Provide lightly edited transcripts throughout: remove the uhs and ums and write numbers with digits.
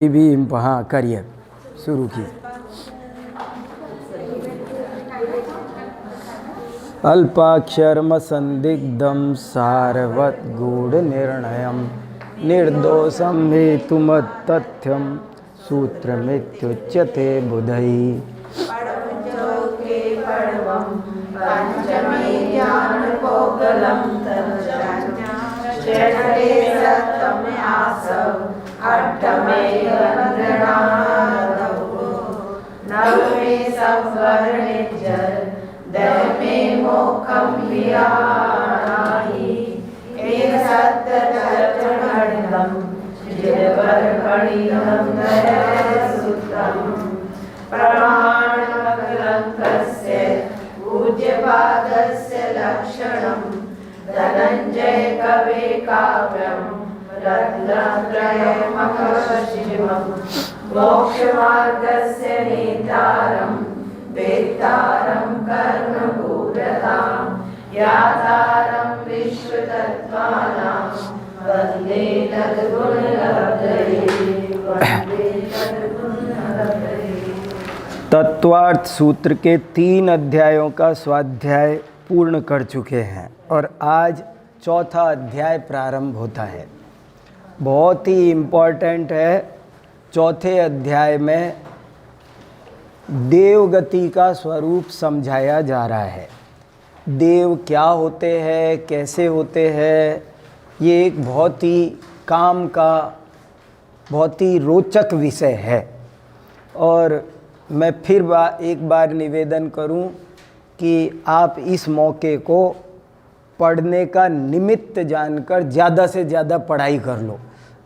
भी हाँ करिए शुरू की। अल्पाक्षरम संदिग्धम सारवत गूढ़ निर्णयम निर्दोषम हेतुमतथ्यम सूत्रमित्युच्यते बुधैः। पूज्यपादस्य लक्षणं धनञ्जय कवे काव्यं रत्नत्रयमकशिवं मोक्षमार्गस्य नेतारं वेत्तारं कर्मपूरतां यातारं विश्वतत्त्वानां वन्दे तद्गुणलब्धये वन्दे तद्गुणलब्धये। तत्वार्थ सूत्र के 3 अध्यायों का स्वाध्याय पूर्ण कर चुके हैं और आज चौथा अध्याय प्रारंभ होता है। बहुत ही इम्पोर्टेंट है। चौथे अध्याय में देवगति का स्वरूप समझाया जा रहा है। देव क्या होते हैं, कैसे होते हैं, ये एक बहुत ही काम का बहुत ही रोचक विषय है। और मैं फिर एक बार निवेदन करूं कि आप इस मौके को पढ़ने का निमित्त जानकर ज़्यादा से ज़्यादा पढ़ाई कर लो।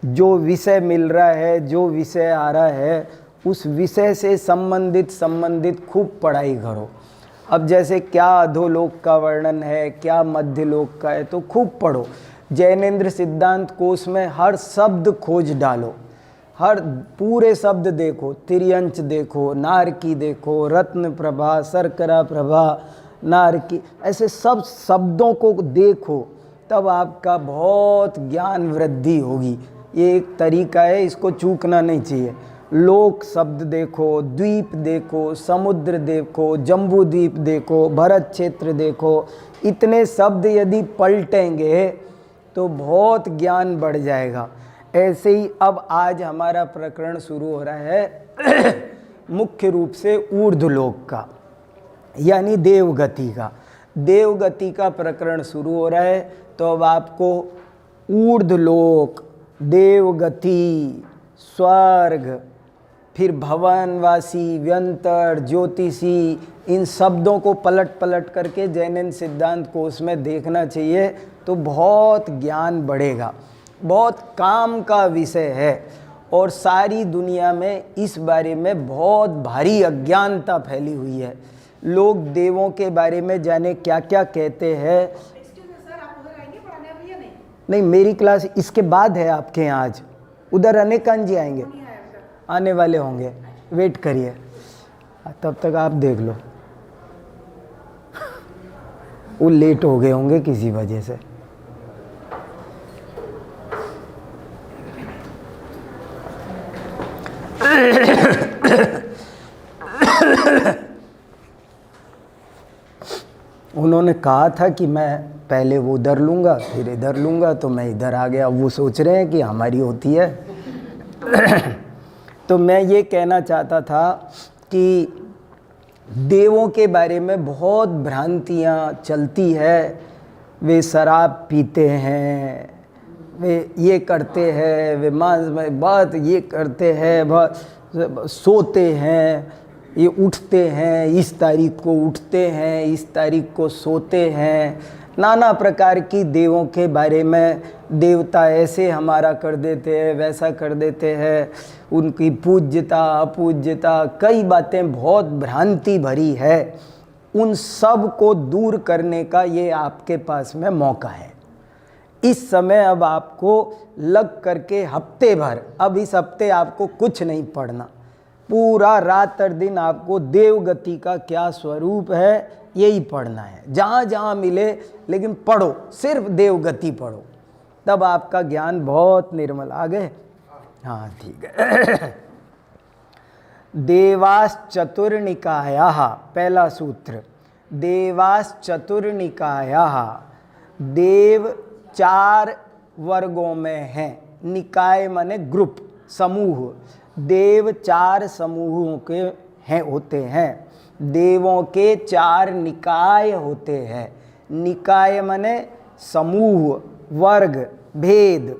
जो विषय मिल रहा है, जो विषय आ रहा है, उस विषय से संबंधित खूब पढ़ाई करो। अब जैसे क्या अधोलोक का वर्णन है, क्या मध्यलोक का है, तो खूब पढ़ो। जैनेन्द्र सिद्धांत कोश में हर शब्द खोज डालो, हर पूरे शब्द देखो, तिर्यंच देखो, नारकी देखो, रत्न प्रभा, शर्करा प्रभा, नारकी, ऐसे सब शब्दों को देखो, तब आपका बहुत ज्ञान वृद्धि होगी। ये एक तरीका है, इसको चूकना नहीं चाहिए। लोक शब्द देखो, द्वीप देखो, समुद्र देखो, जम्बू द्वीप देखो, भरत क्षेत्र देखो। इतने शब्द यदि पलटेंगे तो बहुत ज्ञान बढ़ जाएगा। ऐसे ही अब आज हमारा प्रकरण शुरू हो रहा है मुख्य रूप से ऊर्ध्वलोक का, यानी देवगति का। देवगति का प्रकरण शुरू हो रहा है। तो अब आपको ऊर्ध्वलोक, देवगति, स्वर्ग, फिर भवनवासी, व्यंतर, ज्योतिषी, इन शब्दों को पलट पलट करके जैनेन्द्र सिद्धांत कोश में देखना चाहिए, तो बहुत ज्ञान बढ़ेगा। बहुत काम का विषय है और सारी दुनिया में इस बारे में बहुत भारी अज्ञानता फैली हुई है। लोग देवों के बारे में जाने क्या क्या कहते हैं। नहीं, मेरी क्लास इसके बाद है आपके यहाँ आज। उधर अनेकांत जी आएंगे, आने वाले होंगे, वेट करिए, तब तक आप देख लो। वो लेट हो गए होंगे किसी वजह से। उन्होंने कहा था कि मैं पहले वो उधर लूँगा फिर इधर लूँगा, तो मैं इधर आ गया। वो सोच रहे हैं कि हमारी होती है। तो मैं ये कहना चाहता था कि देवों के बारे में बहुत भ्रांतियाँ चलती है। वे शराब पीते हैं, वे ये करते हैं, वे मांस में बात ये करते हैं, बहुत सोते हैं, ये उठते हैं, इस तारीख को उठते हैं, इस तारीख को सोते हैं। नाना प्रकार की देवों के बारे में, देवता ऐसे हमारा कर देते हैं, वैसा कर देते हैं, उनकी पूज्यता अपूज्यता, कई बातें बहुत भ्रांति भरी है। उन सब को दूर करने का ये आपके पास में मौका है। इस समय अब आपको लग करके हफ्ते भर, अब इस हफ्ते आपको कुछ नहीं पढ़ना, पूरा रात और दिन आपको देवगति का क्या स्वरूप है यही पढ़ना है। जहाँ जहाँ मिले, लेकिन पढ़ो, सिर्फ देवगति पढ़ो, तब आपका ज्ञान बहुत निर्मल। आ गए हाँ ठीक है। देवाश्चतुर्निकायाः, पहला सूत्र, देवाश्चतुर्निकायाः, देव 4 वर्गों में हैं। निकाय माने ग्रुप, समूह। देव 4 समूहों के हैं, होते हैं। देवों के 4 निकाय होते हैं। निकाय माने समूह, वर्ग, भेद।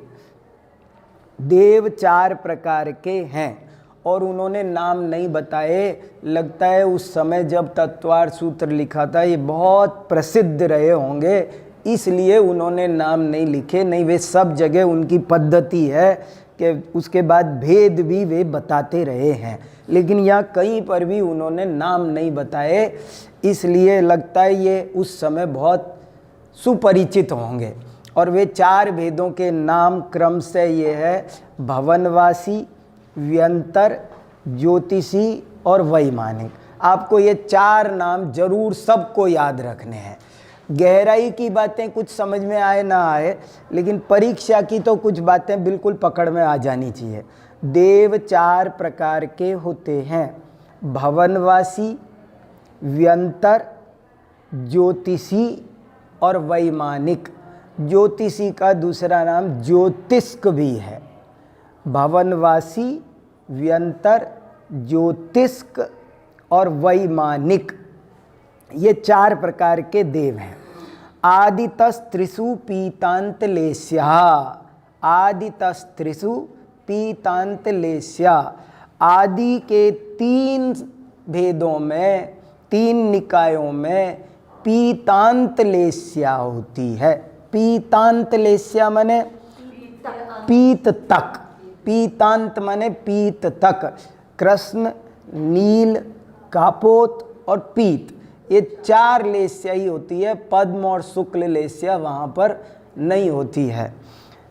देव 4 प्रकार के हैं और उन्होंने नाम नहीं बताए। लगता है उस समय जब तत्वार सूत्र लिखा था ये बहुत प्रसिद्ध रहे होंगे, इसलिए उन्होंने नाम नहीं लिखे। नहीं, वे सब जगह उनकी पद्धति है कि उसके बाद भेद भी वे बताते रहे हैं, लेकिन यहाँ कहीं पर भी उन्होंने नाम नहीं बताए, इसलिए लगता है ये उस समय बहुत सुपरिचित होंगे। और वे 4 भेदों के नाम क्रम से ये है भवनवासी, व्यंतर, ज्योतिषी और वैमानिक। आपको ये 4 नाम जरूर सबको याद रखने हैं। गहराई की बातें कुछ समझ में आए ना आए, लेकिन परीक्षा की तो कुछ बातें बिल्कुल पकड़ में आ जानी चाहिए। देव 4 प्रकार के होते हैं, भवनवासी, व्यंतर, ज्योतिषी और वैमानिक। ज्योतिषी का दूसरा नाम ज्योतिष्क भी है। भवनवासी, व्यंतर, ज्योतिष्क और वैमानिक, ये 4 प्रकार के देव हैं। आदितस्त्रिषु पीतांतलेस्या, आदितस्त्रिषु पीतांतलेस्या। आदि के 3 भेदों में, 3 निकायों में पीतांतलेस्या होती है। पीतांतलेस्या माने पीत तक, पीतांत माने पीत तक। कृष्ण, नील, कापोत और पीत, ये 4 लेस्या ही होती है। पद्म और शुक्ल लेस्या वहाँ पर नहीं होती है।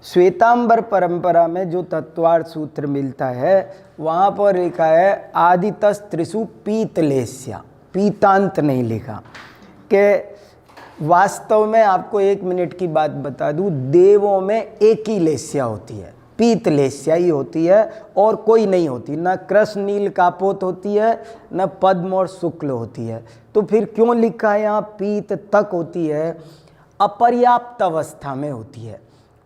श्वेतांबर परंपरा में जो तत्वार्थ सूत्र मिलता है वहाँ पर लिखा है आदितस्त्रिषु पीतलेस्या, पीतांत नहीं लिखा। कि वास्तव में आपको 1 मिनट की बात बता दूं, देवों में एक ही लेस्या होती है, पीतलेस्या ही होती है और कोई नहीं होती। न कृष्ण, नील, कापोत होती है, न पद्म और शुक्ल होती है। तो फिर क्यों लिखा है यहाँ पीत तक होती है? अपर्याप्त अवस्था में होती है।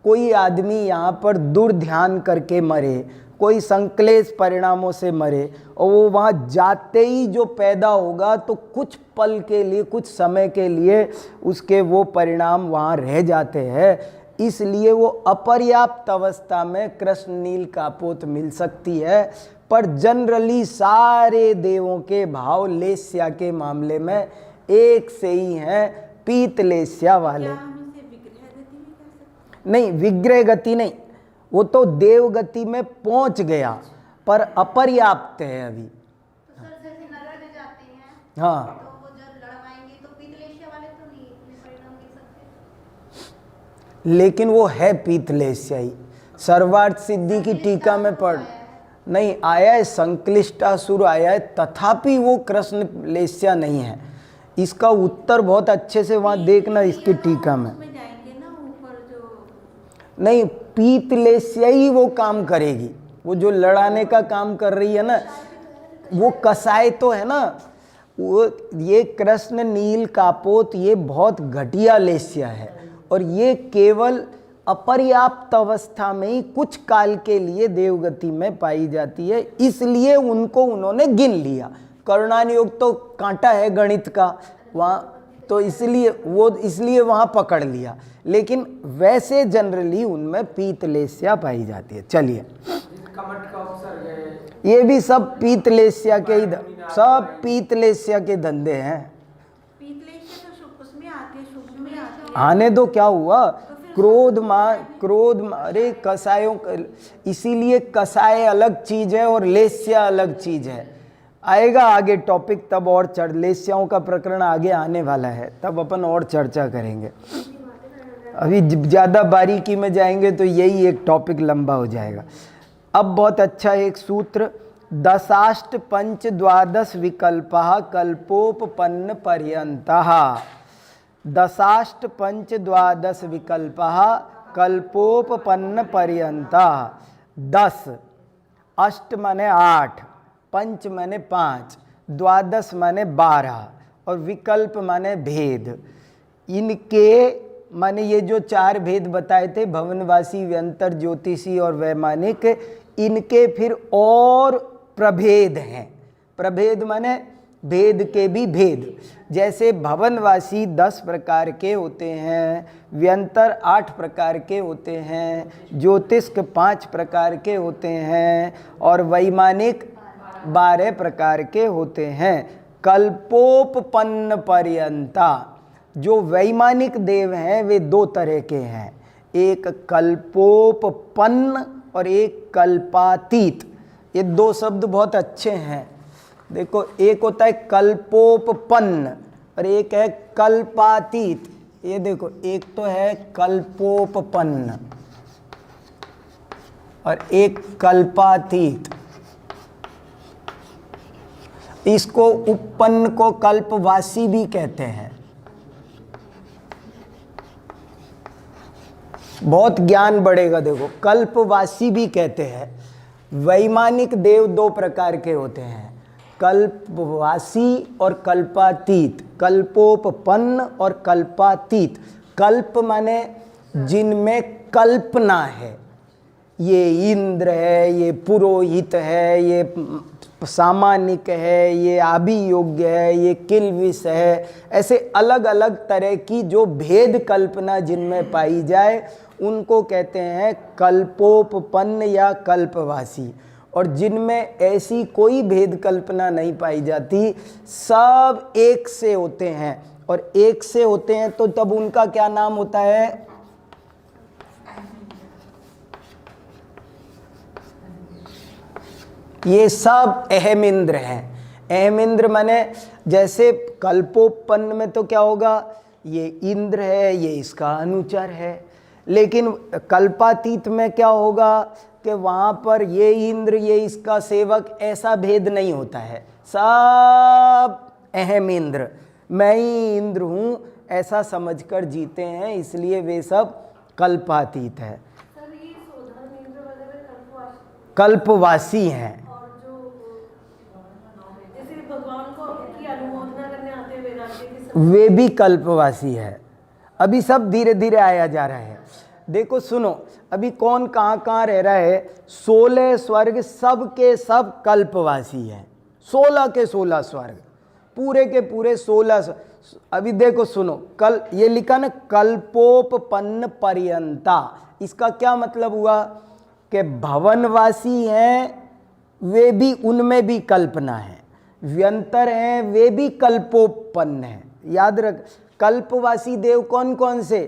कोई आदमी यहाँ पर दुर्ध्यान करके मरे, कोई संक्लेश परिणामों से मरे और वो वहाँ जाते ही जो पैदा होगा तो कुछ पल के लिए, कुछ समय के लिए उसके वो परिणाम वहाँ रह जाते हैं। इसलिए वो अपर्याप्त अवस्था में कृष्ण, नील, कापोत मिल सकती है। पर जनरली सारे देवों के भाव लेस्या के मामले में एक से ही हैं, पीत लेस्या वाले। नहीं, विग्रह गति नहीं, वो तो देव गति में पहुंच गया पर अपर्याप्त है अभी। तो सर जैसे नरक जाते हैं, हाँ, तो वो जब लड़वाएंगे तो पीतलेशिया वाले तो नहीं इतने परिणाम दे सकते। लेकिन वो है पीतलेस्या ही। सर्वार्थ सिद्धि की टीका में पढ़ नहीं आया है, संक्लिष्टासुर आया है, तथापि वो कृष्ण लेस्या नहीं है। इसका उत्तर बहुत अच्छे से वहाँ देखना इसकी टीका में। नहीं, पीतलेस्या ही वो काम करेगी। वो जो लड़ाने का काम कर रही है ना, वो कसाय तो है ना। वो ये कृष्ण, नील, कापोत ये बहुत घटिया लेस्या है और ये केवल अपर्याप्त अवस्था में ही कुछ काल के लिए देवगति में पाई जाती है, इसलिए उनको उन्होंने गिन लिया। करुणानियोग तो कांटा है गणित का वहाँ, तो इसलिए वहाँ पकड़ लिया। लेकिन वैसे जनरली उनमें पीतलेस्या पाई जाती है। चलिए, ये भी सब पीतलेस्या के ही, सब पीतलेस्या के धंधे हैं। पीतलेशिया तो उसमें आती है, शुभ में आती है। आने दो, क्या हुआ? क्रोध अरे कसायों, इसीलिए कसाय अलग चीज है और लेस्या अलग चीज है। आएगा आगे टॉपिक, तब और लेस्याओं का प्रकरण आगे आने वाला है, तब अपन और चर्चा करेंगे। अभी ज़्यादा बारीकी में जाएंगे तो यही एक टॉपिक लंबा हो जाएगा। अब बहुत अच्छा एक सूत्र, दशाष्ट पंच द्वादश विकल्पः कल्पोपपन्न पर्यन्तः। दशाष्ट पंच द्वादश विकल्पः कल्पोपपन्न पर्यन्तः। 10 अष्ट माने 8, पंच माने 5, द्वादश माने 12 और विकल्प माने भेद। इनके माने ये जो 4 भेद बताए थे, भवनवासी, व्यंतर, ज्योतिषी और वैमानिक, इनके फिर और प्रभेद हैं। प्रभेद माने भेद के भी भेद। जैसे भवनवासी 10 प्रकार के होते हैं, व्यंतर 8 प्रकार के होते हैं, ज्योतिष्क 5 प्रकार के होते हैं और वैमानिक 12 प्रकार के होते हैं। कल्पोपपन्न पर्यंता जो वैमानिक देव हैं वे 2 तरह के हैं, एक कल्पोपपन्न और एक कल्पातीत। ये 2 शब्द बहुत अच्छे हैं। देखो, एक होता है कल्पोपपन्न और एक है कल्पातीत। ये देखो, एक तो है कल्पोपपन्न और एक कल्पातीत। इसको उपपन्न को कल्पवासी भी कहते हैं। बहुत ज्ञान बढ़ेगा। देखो, कल्पवासी भी कहते हैं। वैमानिक देव 2 प्रकार के होते हैं, कल्पवासी और कल्पातीत। कल्पोपपन्न और कल्पातीत। कल्प माने जिनमें कल्पना है, ये इंद्र है, ये पुरोहित है, ये सामानिक है, ये आभियोग्य है, ये किल्विष है। ऐसे अलग अलग तरह की जो भेद कल्पना जिनमें पाई जाए उनको कहते हैं कल्पोपपन्न या कल्पवासी। और जिनमें ऐसी कोई भेद कल्पना नहीं पाई जाती, सब एक से होते हैं। और एक से होते हैं तो तब उनका क्या नाम होता है? ये सब अहमिंद्र हैं। अहमिंद्र माने जैसे कल्पोपन्न में तो क्या होगा, ये इंद्र है, ये इसका अनुचर है। लेकिन कल्पातीत में क्या होगा कि वहाँ पर ये इंद्र, ये इसका सेवक, ऐसा भेद नहीं होता है। सब अहम इंद्र, मैं ही इंद्र हूँ, ऐसा समझकर जीते हैं, इसलिए वे सब कल्पातीत है। सर, ये सोधन इंद्र वगैरह कल्पवासी हैं। और जो जैसे भगवान को की अनुमोदना करने आते हैं वेदांती के समय, वे भी कल्पवासी है। अभी सब धीरे धीरे आया जा रहा है। देखो सुनो, अभी कौन कहाँ कहाँ रह रहा है। 16 स्वर्ग सब के सब कल्पवासी हैं। 16 के 16 स्वर्ग, पूरे के पूरे 16। अभी देखो सुनो, कल ये लिखा ना कल्पोपपन्न पर्यंता, इसका क्या मतलब हुआ कि भवनवासी हैं वे भी, उनमें भी कल्पना है। व्यंतर हैं वे भी कल्पोपपन्न हैं। याद रख, कल्पवासी देव कौन कौन से?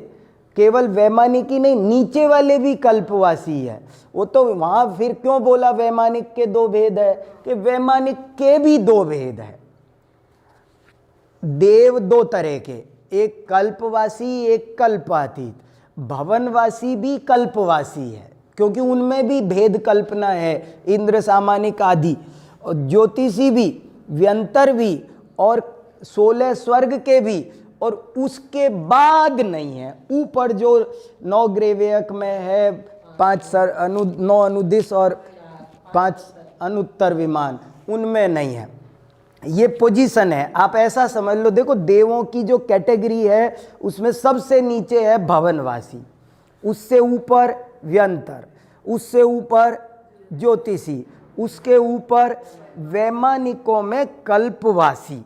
केवल वैमानिक ही नहीं, नीचे वाले भी कल्पवासी है। वो तो वहां फिर क्यों बोला वैमानिक के 2 भेद है, कि वैमानिक के भी 2 भेद है। देव 2 तरह के, एक कल्पवासी एक कल्पातीत। भवनवासी भी कल्पवासी है क्योंकि उनमें भी भेद कल्पना है, इंद्र सामानिक आदि। और ज्योतिषी भी, व्यंतर भी और 16 स्वर्ग के भी। और उसके बाद नहीं है, ऊपर जो 9 ग्रेवेयक में है, 9 अनुदिश और 5 अनुत्तर विमान, उनमें नहीं है। ये पोजीशन है, आप ऐसा समझ लो। देखो, देवों की जो कैटेगरी है उसमें सबसे नीचे है भवनवासी, उससे ऊपर व्यंतर, उससे ऊपर ज्योतिषी, उसके ऊपर वैमानिकों में कल्पवासी,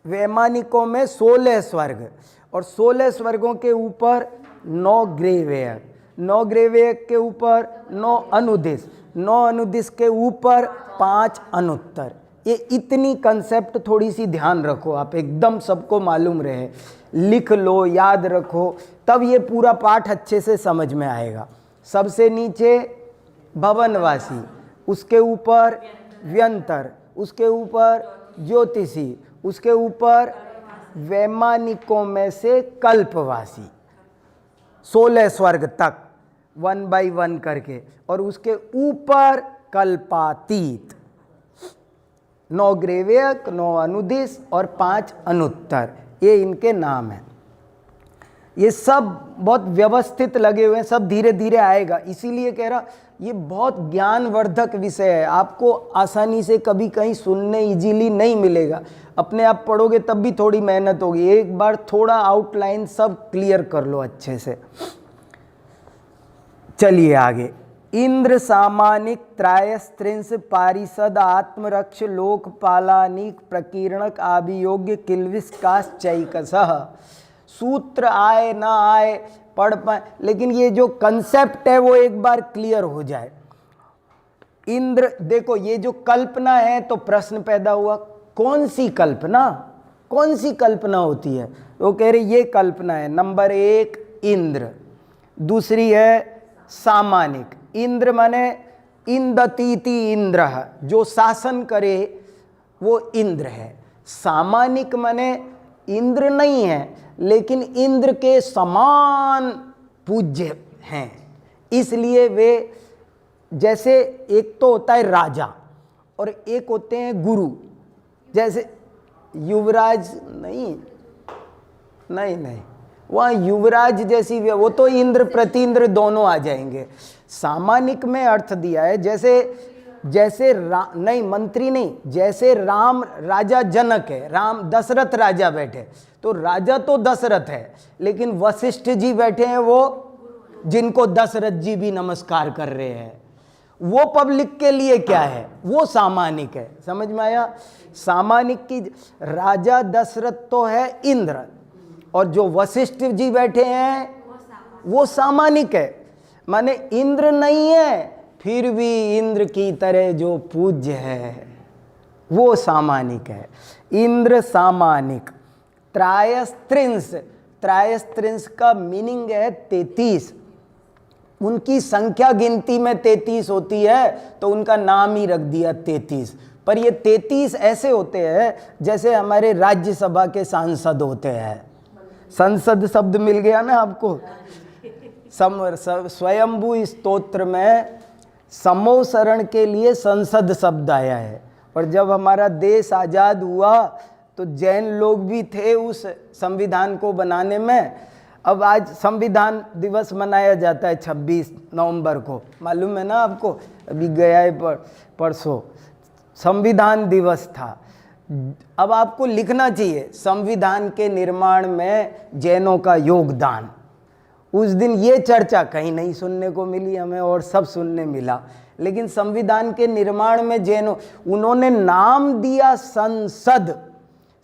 वैमानिकों में 16 स्वर्ग, और 16 स्वर्गों के ऊपर 9 ग्रेवेयक, 9 ग्रेवेयक के ऊपर 9 अनुदिश, 9 अनुदिश के ऊपर 5 अनुत्तर। ये इतनी कंसेप्ट थोड़ी सी ध्यान रखो, आप एकदम सबको मालूम रहे, लिख लो, याद रखो, तब ये पूरा पाठ अच्छे से समझ में आएगा। सबसे नीचे भवनवासी, उसके ऊपर व्यंतर, उसके ऊपर ज्योतिषी, उसके ऊपर वैमानिकों में से कल्पवासी, 16 स्वर्ग तक 1 by 1 करके, और उसके ऊपर कल्पातीत, 9 ग्रेवेयक, 9 अनुदिश और 5 अनुत्तर, ये इनके नाम हैं। ये सब बहुत व्यवस्थित लगे हुए हैं, सब धीरे धीरे आएगा। इसीलिए कह रहा ये बहुत ज्ञानवर्धक विषय है, आपको आसानी से कभी कहीं सुनने इजीली नहीं मिलेगा। अपने आप पढ़ोगे तब भी थोड़ी मेहनत होगी, एक बार थोड़ा आउटलाइन सब क्लियर कर लो अच्छे से। चलिए आगे। इंद्र सामानिक त्रायस्त्रिंश पारिषद आत्मरक्ष लोकपालानिक प्रकीर्णक आभियोग्य किल्विस्काश्चैकसः। सूत्र आए ना आए पढ़ पाए, लेकिन ये जो कंसेप्ट है वो एक बार क्लियर हो जाए। इंद्र, देखो ये जो कल्पना है, तो प्रश्न पैदा हुआ कौन सी कल्पना, कौन सी कल्पना होती है? वो कह रहे ये कल्पना है। नंबर 1 इंद्र, दूसरी है सामानिक। इंद्र माने इंदतीति इंद्र, जो शासन करे वो इंद्र है। सामानिक माने इंद्र नहीं है, लेकिन इंद्र के समान पूज्य हैं, इसलिए वे, जैसे एक तो होता है राजा और एक होते हैं गुरु। जैसे युवराज नहीं, वहाँ युवराज जैसी वो तो इंद्र प्रतींद्र दोनों आ जाएंगे। सामानिक में अर्थ दिया है जैसे नहीं मंत्री नहीं, जैसे राम राजा जनक है, राम दशरथ राजा बैठे, तो राजा तो दशरथ है, लेकिन वशिष्ठ जी बैठे हैं वो जिनको दशरथ जी भी नमस्कार कर रहे हैं, वो पब्लिक के लिए क्या है? वो सामानिक है। समझ में आया? सामानिक की राजा दशरथ तो है इंद्र, और जो वशिष्ठ जी बैठे हैं वो सामानिक है। माने इंद्र नहीं है, फिर भी इंद्र की तरह जो पूज्य है वो सामानिक है। इंद्र सामानिक। त्रायस्त्रिंश, त्रायस्त्रिंश का मीनिंग है 33। उनकी संख्या गिनती में 33 होती है, तो उनका नाम ही रख दिया 33। पर ये 33 ऐसे होते हैं जैसे हमारे राज्यसभा के सांसद होते हैं। संसद शब्द मिल गया ना आपको? स्वयंभू स्तोत्र में समोसरण के लिए संसद शब्द आया है। और जब हमारा देश आज़ाद हुआ तो जैन लोग भी थे उस संविधान को बनाने में। अब आज संविधान दिवस मनाया जाता है 26 नवंबर को, मालूम है ना आपको? अभी गया है परसों संविधान दिवस था। अब आपको लिखना चाहिए संविधान के निर्माण में जैनों का योगदान। उस दिन ये चर्चा कहीं नहीं सुनने को मिली हमें, और सब सुनने मिला। लेकिन संविधान के निर्माण में जैनों, उन्होंने नाम दिया संसद।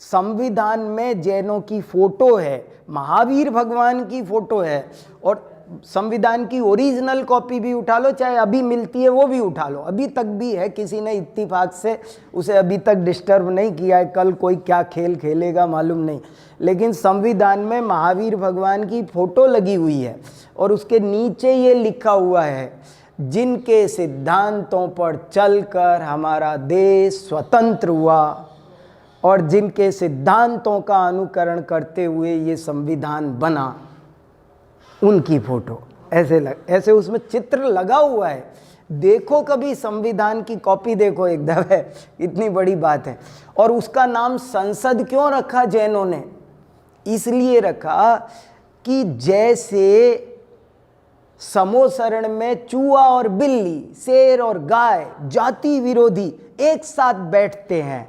संविधान में जैनों की फोटो है, महावीर भगवान की फोटो है, और संविधान की ओरिजिनल कॉपी भी उठा लो, चाहे अभी मिलती है वो भी उठा लो, अभी तक भी है, किसी ने इत्तेफाक से उसे अभी तक डिस्टर्ब नहीं किया है। कल कोई क्या खेल खेलेगा मालूम नहीं, लेकिन संविधान में महावीर भगवान की फोटो लगी हुई है, और उसके नीचे ये लिखा हुआ है, जिनके सिद्धांतों पर चलकर हमारा देश स्वतंत्र हुआ और जिनके सिद्धांतों का अनुकरण करते हुए ये संविधान बना, उनकी फोटो। ऐसे उसमें चित्र लगा हुआ है। देखो कभी संविधान की कॉपी देखो एक दफे, इतनी बड़ी बात है। और उसका नाम संसद क्यों रखा जैनों ने? इसलिए रखा कि जैसे समोसरण में चूहा और बिल्ली, शेर और गाय, जाति विरोधी एक साथ बैठते हैं,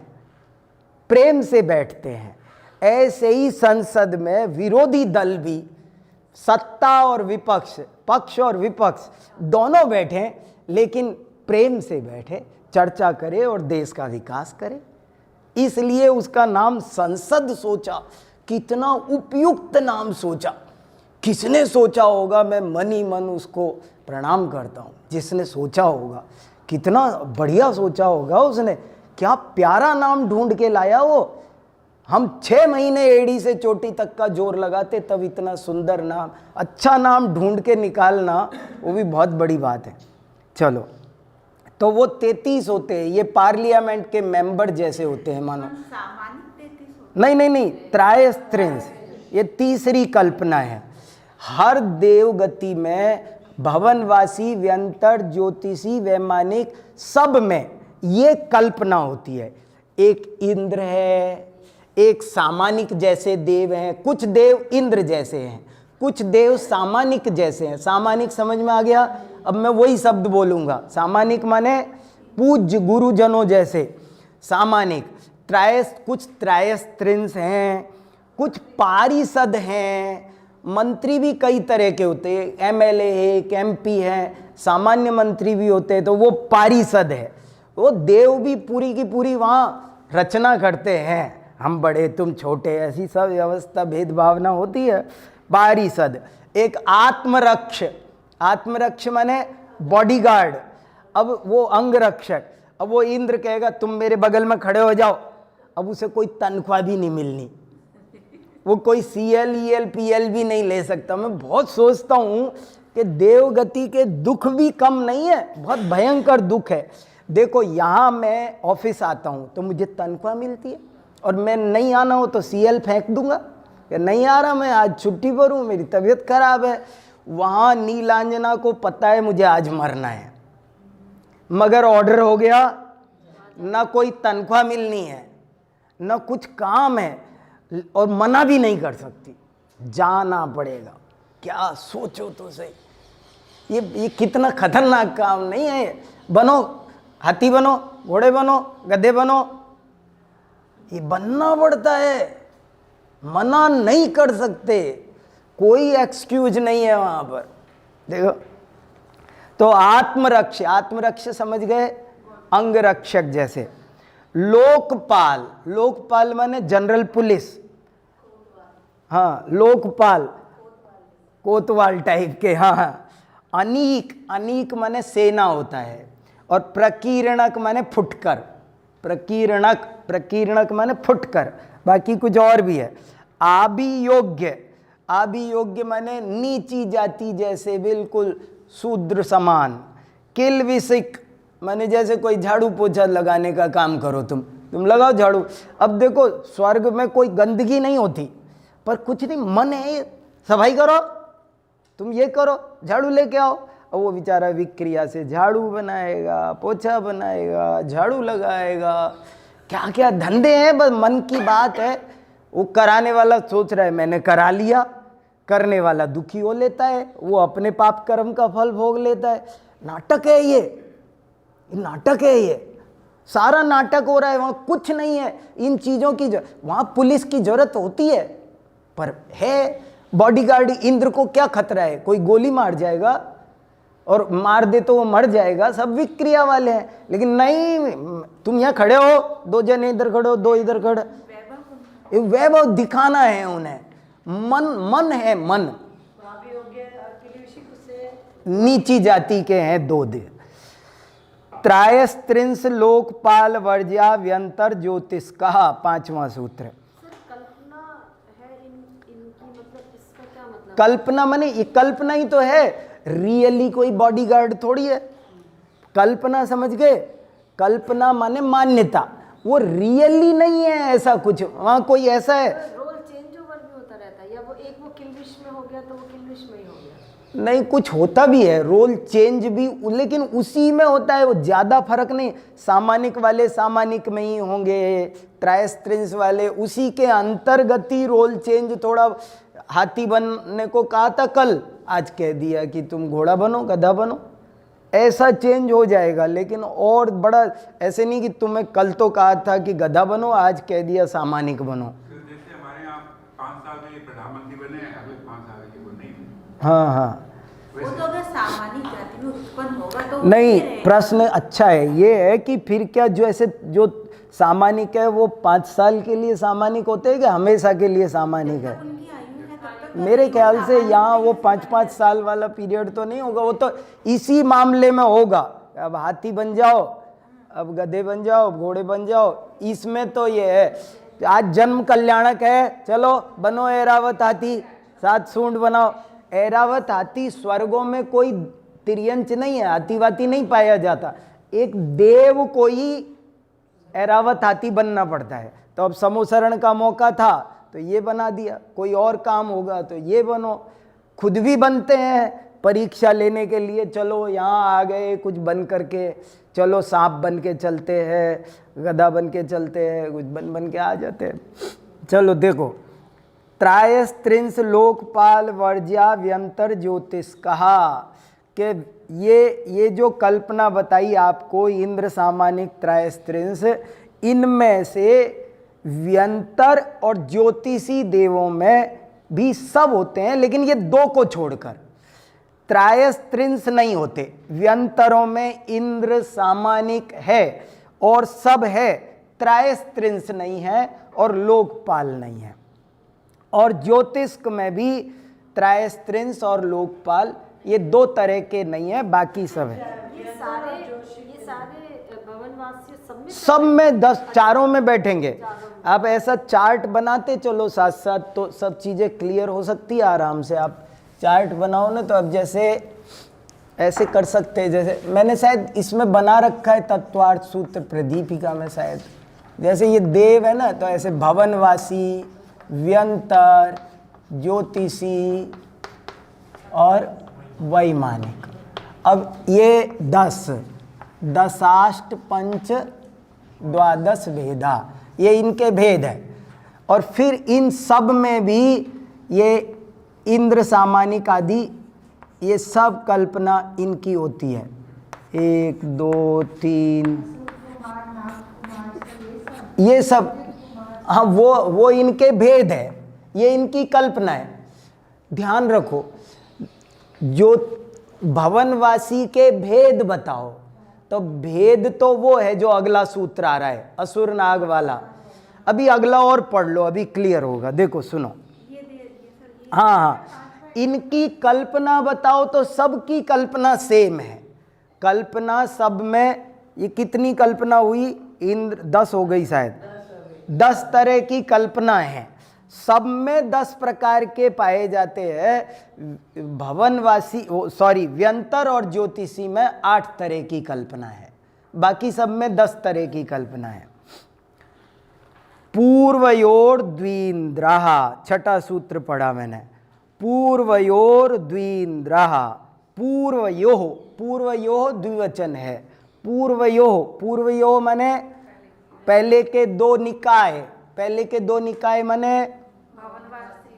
प्रेम से बैठते हैं, ऐसे ही संसद में विरोधी दल भी, सत्ता और विपक्ष, पक्ष और विपक्ष दोनों बैठे, लेकिन प्रेम से बैठे, चर्चा करे और देश का विकास करे। इसलिए उसका नाम संसद सोचा। कितना उपयुक्त नाम सोचा, किसने सोचा होगा? मैं मन ही मन उसको प्रणाम करता हूँ जिसने सोचा होगा। कितना बढ़िया सोचा होगा उसने, क्या प्यारा नाम ढूंढ के लाया वो। हम 6 महीने एड़ी से चोटी तक का जोर लगाते, तब इतना सुंदर नाम, अच्छा नाम ढूंढ के निकालना, वो भी बहुत बड़ी बात है। चलो, तो वो 33 होते हैं, ये पार्लियामेंट के मेंबर जैसे होते हैं मानो। नहीं, त्रायस्त्रिंश, ये तीसरी कल्पना है। हर देवगति में भवनवासी, व्यंतर, ज्योतिषी, वैमानिक, सब में ये कल्पना होती है। एक इंद्र है, एक सामानिक जैसे देव हैं, कुछ देव इंद्र जैसे हैं, कुछ देव सामानिक जैसे हैं। सामानिक समझ में आ गया? अब मैं वही शब्द बोलूँगा। सामानिक माने पूज्य गुरुजनों जैसे सामानिक। कुछ त्रयस्त्रिंस हैं, कुछ पारिषद हैं। मंत्री भी कई तरह के होते हैं, एमएलए है, एक एमपी है, सामान्य मंत्री भी होते हैं, तो वो पारिषद है। वो देव भी पूरी की पूरी वहाँ रचना करते हैं, हम बड़े तुम छोटे, ऐसी सब व्यवस्था भेदभावना होती है। पारिषद। एक आत्मरक्ष। आत्मरक्ष माने बॉडीगार्ड। अब वो अंगरक्षक। अब वो इंद्र कहेगा तुम मेरे बगल में खड़े हो जाओ, अब उसे कोई तनख्वाह भी नहीं मिलनी, वो कोई CL EL PL भी नहीं ले सकता। मैं बहुत सोचता हूँ कि देवगति के दुख भी कम नहीं है, बहुत भयंकर दुख है। देखो यहाँ मैं ऑफिस आता हूँ तो मुझे तनख्वाह मिलती है, और मैं नहीं आना हो तो CL फेंक दूंगा कि नहीं आ रहा, मैं आज छुट्टी पर हूँ, मेरी तबीयत खराब है। वहाँ नीलांजना को पता है मुझे आज मरना है, मगर ऑर्डर हो गया, ना कोई तनख्वाह मिलनी है, ना कुछ काम है, और मना भी नहीं कर सकती, जाना पड़ेगा। क्या सोचो तो सही, ये कितना खतरनाक काम नहीं है? बनो, हाथी बनो, घोड़े बनो, गधे बनो, ये बनना पड़ता है, मना नहीं कर सकते, कोई एक्सक्यूज नहीं है वहां पर। देखो तो आत्मरक्ष, आत्मरक्ष समझ गए, अंगरक्षक जैसे। लोकपाल, लोकपाल माने जनरल पुलिस, हाँ लोकपाल, कोतवाल टाइप के, हाँ। अनीक, अनीक माने सेना होता है। और प्रकीर्णक माने फुटकर, प्रकीर्णक, प्रकीर्णक माने फुटकर, बाकी कुछ और भी है। आभियोग्य, आभियोग्य माने नीची जाति जैसे, बिल्कुल शूद्र समान। किलविसिक माने जैसे कोई झाड़ू पोछा लगाने का काम करो, तुम लगाओ झाड़ू। अब देखो स्वर्ग में कोई गंदगी नहीं होती, पर कुछ नहीं, मन है सफाई करो, तुम ये करो, झाड़ू लेके आओ। और वो बेचारा विक्रिया से झाड़ू बनाएगा, पोछा बनाएगा, झाड़ू लगाएगा, क्या क्या धंधे हैं, बस मन की बात है। वो कराने वाला सोच रहा है मैंने करा लिया, करने वाला दुखी हो लेता है, वो अपने पाप कर्म का फल भोग लेता है। नाटक है ये नाटक है, ये सारा नाटक हो रहा है, वहाँ कुछ नहीं है इन चीज़ों की। वहाँ पुलिस की जरूरत होती है, पर है बॉडीगार्ड। इंद्र को क्या खतरा है, कोई गोली मार जाएगा, और मार दे तो वो मर जाएगा, सब विक्रिया वाले हैं। लेकिन नहीं, तुम यहाँ खड़े हो, 2 जने इधर खड़े हो, 2 इधर खड़े, वैभव दिखाना है उन्हें। मन है, मन। नीची जाति के हैं 2 दिन। त्रायस्त्रिंस लोकपाल वर्ज्या व्यंतर ज्योतिष कहा, 5वां सूत्र। कल्पना है इनकी, मतलब इसका क्या मतलब? कल्पना माने ये कल्पना ही तो है, रियली कोई बॉडीगार्ड थोड़ी है। कल्पना समझ गए? कल्पना माने मान्यता, वो रियली नहीं है ऐसा कुछ। वहां कोई ऐसा है, रोल चेंज ओवर भी होता रहता है, या वो एक वो किल्विश में हो गया तो वो किल्विश में ही हो गया? नहीं, कुछ होता भी है, रोल चेंज भी, लेकिन उसी में होता है, वो ज़्यादा फर्क नहीं। सामानिक वाले सामानिक में ही होंगे, त्रायस्त्रिंस वाले उसी के अंतर्गति रोल चेंज। थोड़ा हाथी बनने को कहा था कल, आज कह दिया कि तुम घोड़ा बनो, गधा बनो, ऐसा चेंज हो जाएगा। लेकिन और बड़ा ऐसे नहीं कि तुम्हें कल तो कहा था कि गधा बनो, आज कह दिया सामानिक बनो। जैसे हमारे यहाँ 5 साल के लिए प्रधानमंत्री बने, अगले 5 साल के वो नहीं। हाँ हाँ, वो तो अगर सामान्य जाति में उत्पन्न होगा तो नहीं, प्रश्न अच्छा है। ये है कि फिर क्या जो ऐसे जो सामानिक है वो 5 साल के लिए सामानिक होते हैं कि हमेशा के लिए सामानिक है? उनकी आयु है तब तक मेरे ख्याल से यहाँ वो 5-5 साल वाला पीरियड तो नहीं होगा, वो तो इसी मामले में होगा। अब हाथी बन जाओ, अब गधे बन जाओ, घोड़े बन जाओ, इसमें तो ये है। आज जन्म कल्याणक है, चलो बनो ऐरावत हाथी, 7 सूंड बनाओ। ऐरावत हाथी स्वर्गों में कोई तिर्यंच नहीं है, हाथी-वाती नहीं पाया जाता। एक देव को ही ऐरावत हाथी बनना पड़ता है। तो अब समोसरण का मौका था तो ये बना दिया, कोई और काम होगा तो ये बनो। खुद भी बनते हैं परीक्षा लेने के लिए, चलो यहाँ आ गए कुछ बन करके, चलो सांप बन के चलते हैं, गधा बन के चलते हैं, कुछ बन के आ जाते हैं। चलो देखो, त्रायस्त्रिंश लोकपाल वर्ज्या व्यंतर ज्योतिष कहा कि ये जो कल्पना बताई आपको इंद्र सामानिक त्रायस्त्रिंश, इनमें से व्यंतर और ज्योतिषी देवों में भी सब होते हैं, लेकिन ये दो को छोड़कर त्रायस्त्रिंश नहीं होते। व्यंतरों में इंद्र सामानिक है और सब है, त्रायस्त्रिंश नहीं है और लोकपाल नहीं है। और ज्योतिष्क में भी त्रायस्त्रिंश और लोकपाल ये दो तरह के नहीं है, बाकी सब है। ये सारे भवनवासी सब में 10 चारों में बैठेंगे। आप ऐसा चार्ट बनाते चलो साथ साथ, तो सब चीज़ें क्लियर हो सकती है आराम से। आप चार्ट बनाओ ना, तो अब जैसे ऐसे कर सकते हैं, जैसे मैंने शायद इसमें बना रखा है तत्वार्थ सूत्र प्रदीपिका में शायद, जैसे ये देव है ना, तो ऐसे भवनवासी, व्यंतर, ज्योतिषी और वैमानिक। अब ये 10 दशाष्ट पंच द्वादश भेदा, ये इनके भेद है। और फिर इन सब में भी ये इंद्र सामानिक आदि ये सब कल्पना इनकी होती है। 1 2 3 ये सब, हाँ वो इनके भेद है, ये इनकी कल्पना है। ध्यान रखो, जो भवनवासी के भेद बताओ, तो भेद तो वो है जो अगला सूत्र आ रहा है असुर नाग वाला। अभी अगला और पढ़ लो, अभी क्लियर होगा। देखो सुनो, हाँ, इनकी कल्पना बताओ तो सबकी कल्पना सेम है। कल्पना सब में ये कितनी कल्पना हुई? इंद्र 10 हो गई शायद, 10 तरह की कल्पना है। सब में 10 प्रकार के पाए जाते हैं। भवनवासी व्यंतर और ज्योतिषी में 8 तरह की कल्पना है, बाकी सब में 10 तरह की कल्पना है। पूर्वयोर द्विन्द्रः, छठा सूत्र पढ़ा मैंने। पूर्वयोर द्विन्द्रः, पूर्वयोः, पूर्वयोः द्विवचन है। पूर्वयोः माने पहले के दो निकाय, पहले के दो निकाय माने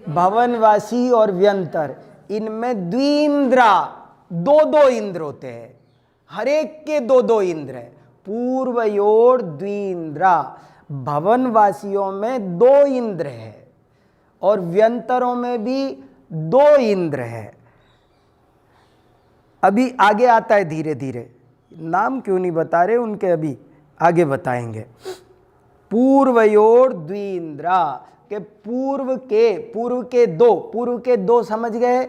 भवनवासी और व्यंतर। इनमें द्विन्द्रा, दो इंद्र होते हैं, हर एक के दो इंद्र है। पूर्वयोर द्विन्द्रा, भवनवासियों में 2 इंद्र है और व्यंतरों में भी 2 इंद्र है। अभी आगे आता है धीरे धीरे, नाम क्यों नहीं बता रहे उनके, अभी आगे बताएंगे। पूर्वयोर द्विन्द्रा के पूर्व के दो समझ गए,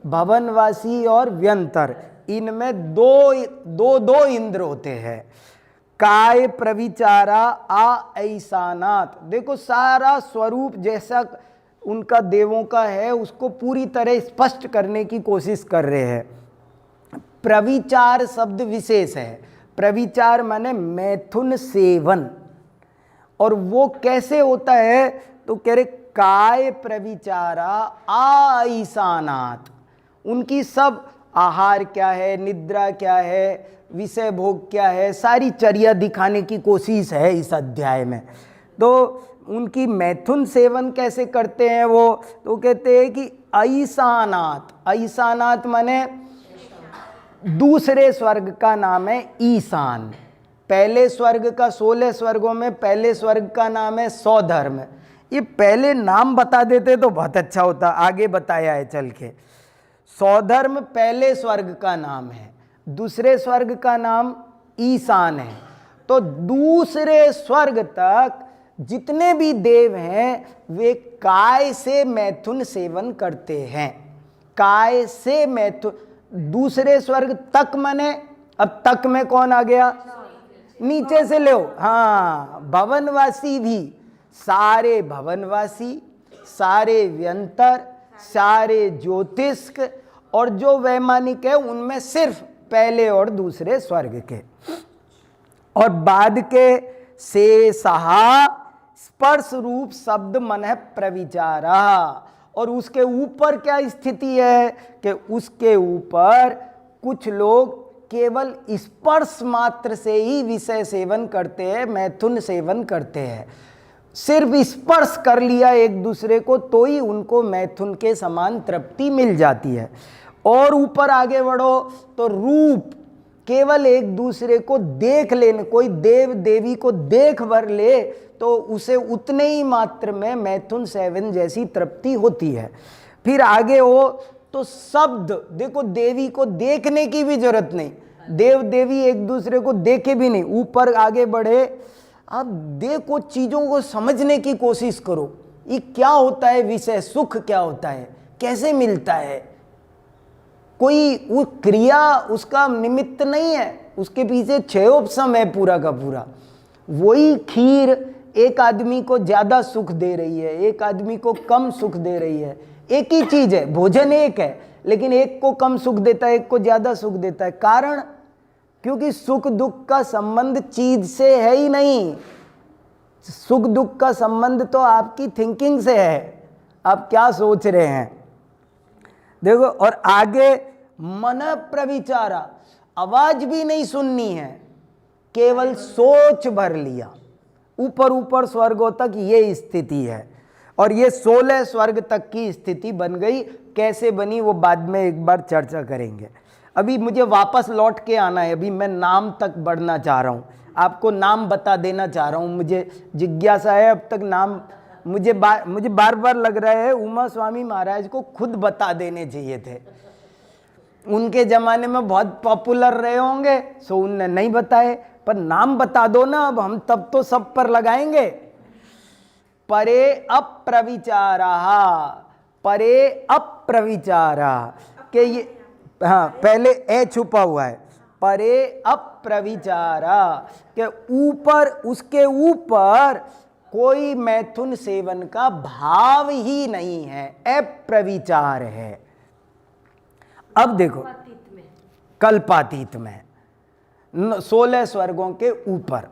भवनवासी और व्यंतर। इनमें दो इंद्र होते हैं। काय प्रविचारा आ ऐसानात, देखो सारा स्वरूप जैसा उनका देवों का है उसको पूरी तरह स्पष्ट करने की कोशिश कर रहे हैं। प्रविचार शब्द विशेष है। प्रविचार माने मैथुन सेवन, और वो कैसे होता है तो कह रहे काय प्रविचारा आईसानात, उनकी सब आहार क्या है, निद्रा क्या है, विषय भोग क्या है, सारी चर्या दिखाने की कोशिश है इस अध्याय में। तो उनकी मैथुन सेवन कैसे करते हैं वो, तो कहते हैं कि ऐसानात, ऐसानात माने दूसरे स्वर्ग का नाम है ईशान। पहले स्वर्ग का 16 स्वर्गों में पहले स्वर्ग का नाम है सौधर्म। ये पहले नाम बता देते तो बहुत अच्छा होता, आगे बताया है चल के। सौधर्म पहले स्वर्ग का नाम है, दूसरे स्वर्ग का नाम ईशान है। तो दूसरे स्वर्ग तक जितने भी देव हैं वे काय से मैथुन सेवन करते हैं। काय से मैथुन, दूसरे स्वर्ग तक माने, अब तक में कौन आ गया, नीचे से लो, हाँ, भवनवासी भी, सारे भवनवासी, सारे व्यंतर, सारे ज्योतिष्क, और जो वैमानिक है उनमें सिर्फ पहले और दूसरे स्वर्ग के। और बाद के से सहा स्पर्श रूप शब्द मन है प्रविचारा, और उसके ऊपर क्या स्थिति है कि उसके ऊपर कुछ लोग केवल स्पर्श मात्र से ही विषय सेवन करते हैं, मैथुन सेवन करते हैं। सिर्फ स्पर्श कर लिया एक दूसरे को तो ही उनको मैथुन के समान तृप्ति मिल जाती है। और ऊपर आगे बढ़ो तो रूप, केवल एक दूसरे को देख लेने, कोई देव देवी को देख भर ले तो उसे उतने ही मात्र में मैथुन 7 जैसी तृप्ति होती है। फिर आगे हो तो शब्द, देखो देवी को देखने की भी जरूरत नहीं, देव देवी एक दूसरे को देखे भी नहीं। ऊपर आगे बढ़े, आप देखो चीजों को समझने की कोशिश करो, ये क्या होता है विषय, सुख क्या होता है, कैसे मिलता है। कोई वो क्रिया उसका निमित्त नहीं है, उसके पीछे क्षयोपशम है पूरा का पूरा। वही खीर एक आदमी को ज्यादा सुख दे रही है, एक आदमी को कम सुख दे रही है। एक ही चीज है, भोजन एक है, लेकिन एक को कम सुख देता है, एक को ज्यादा सुख देता है। कारण, क्योंकि सुख दुख का संबंध चीज से है ही नहीं। सुख दुख का संबंध तो आपकी थिंकिंग से है, आप क्या सोच रहे हैं। देखो, और आगे मन प्रविचारा, आवाज भी नहीं सुननी है, केवल सोच भर लिया। ऊपर ऊपर स्वर्गों तक ये स्थिति है, और ये 16 स्वर्ग तक की स्थिति बन गई। कैसे बनी वो बाद में एक बार चर्चा करेंगे। अभी मुझे वापस लौट के आना है, अभी मैं नाम तक बढ़ना चाह रहा हूँ, आपको नाम बता देना चाह रहा हूँ। मुझे जिज्ञासा है, अब तक नाम मुझे बार बार लग रहा है उमा स्वामी महाराज को खुद बता देने चाहिए थे। उनके ज़माने में बहुत पॉपुलर रहे होंगे, सो उनने नहीं बताए, पर नाम बता दो ना, अब हम तब तो सब पर लगाएंगे। परे अप्रविचारा, परे अप्रविचारा के ये, हाँ पहले ए छुपा हुआ है, परे अप्रविचारा के ऊपर, उसके ऊपर कोई मैथुन सेवन का भाव ही नहीं है, अप्रविचार है। अब देखो, कल्पातीत में 16 स्वर्गों के ऊपर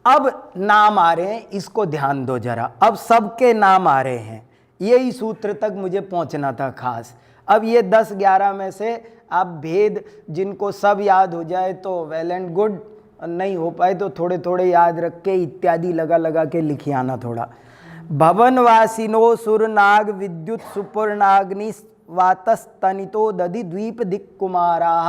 अब नाम आ रहे हैं, इसको ध्यान दो जरा। अब सबके नाम आ रहे हैं, यही सूत्र तक मुझे पहुंचना था खास। अब ये 10-11 में से आप भेद जिनको सब याद हो जाए तो वेल एंड गुड, नहीं हो पाए तो थोड़े थोड़े याद रख के इत्यादि लगा लगा के लिखी आना थोड़ा। भवनवासिनो सुरनाग विद्युत सुपर्णाग्नि वातस्तनितो दधि द्वीप दिक् कुमाराः,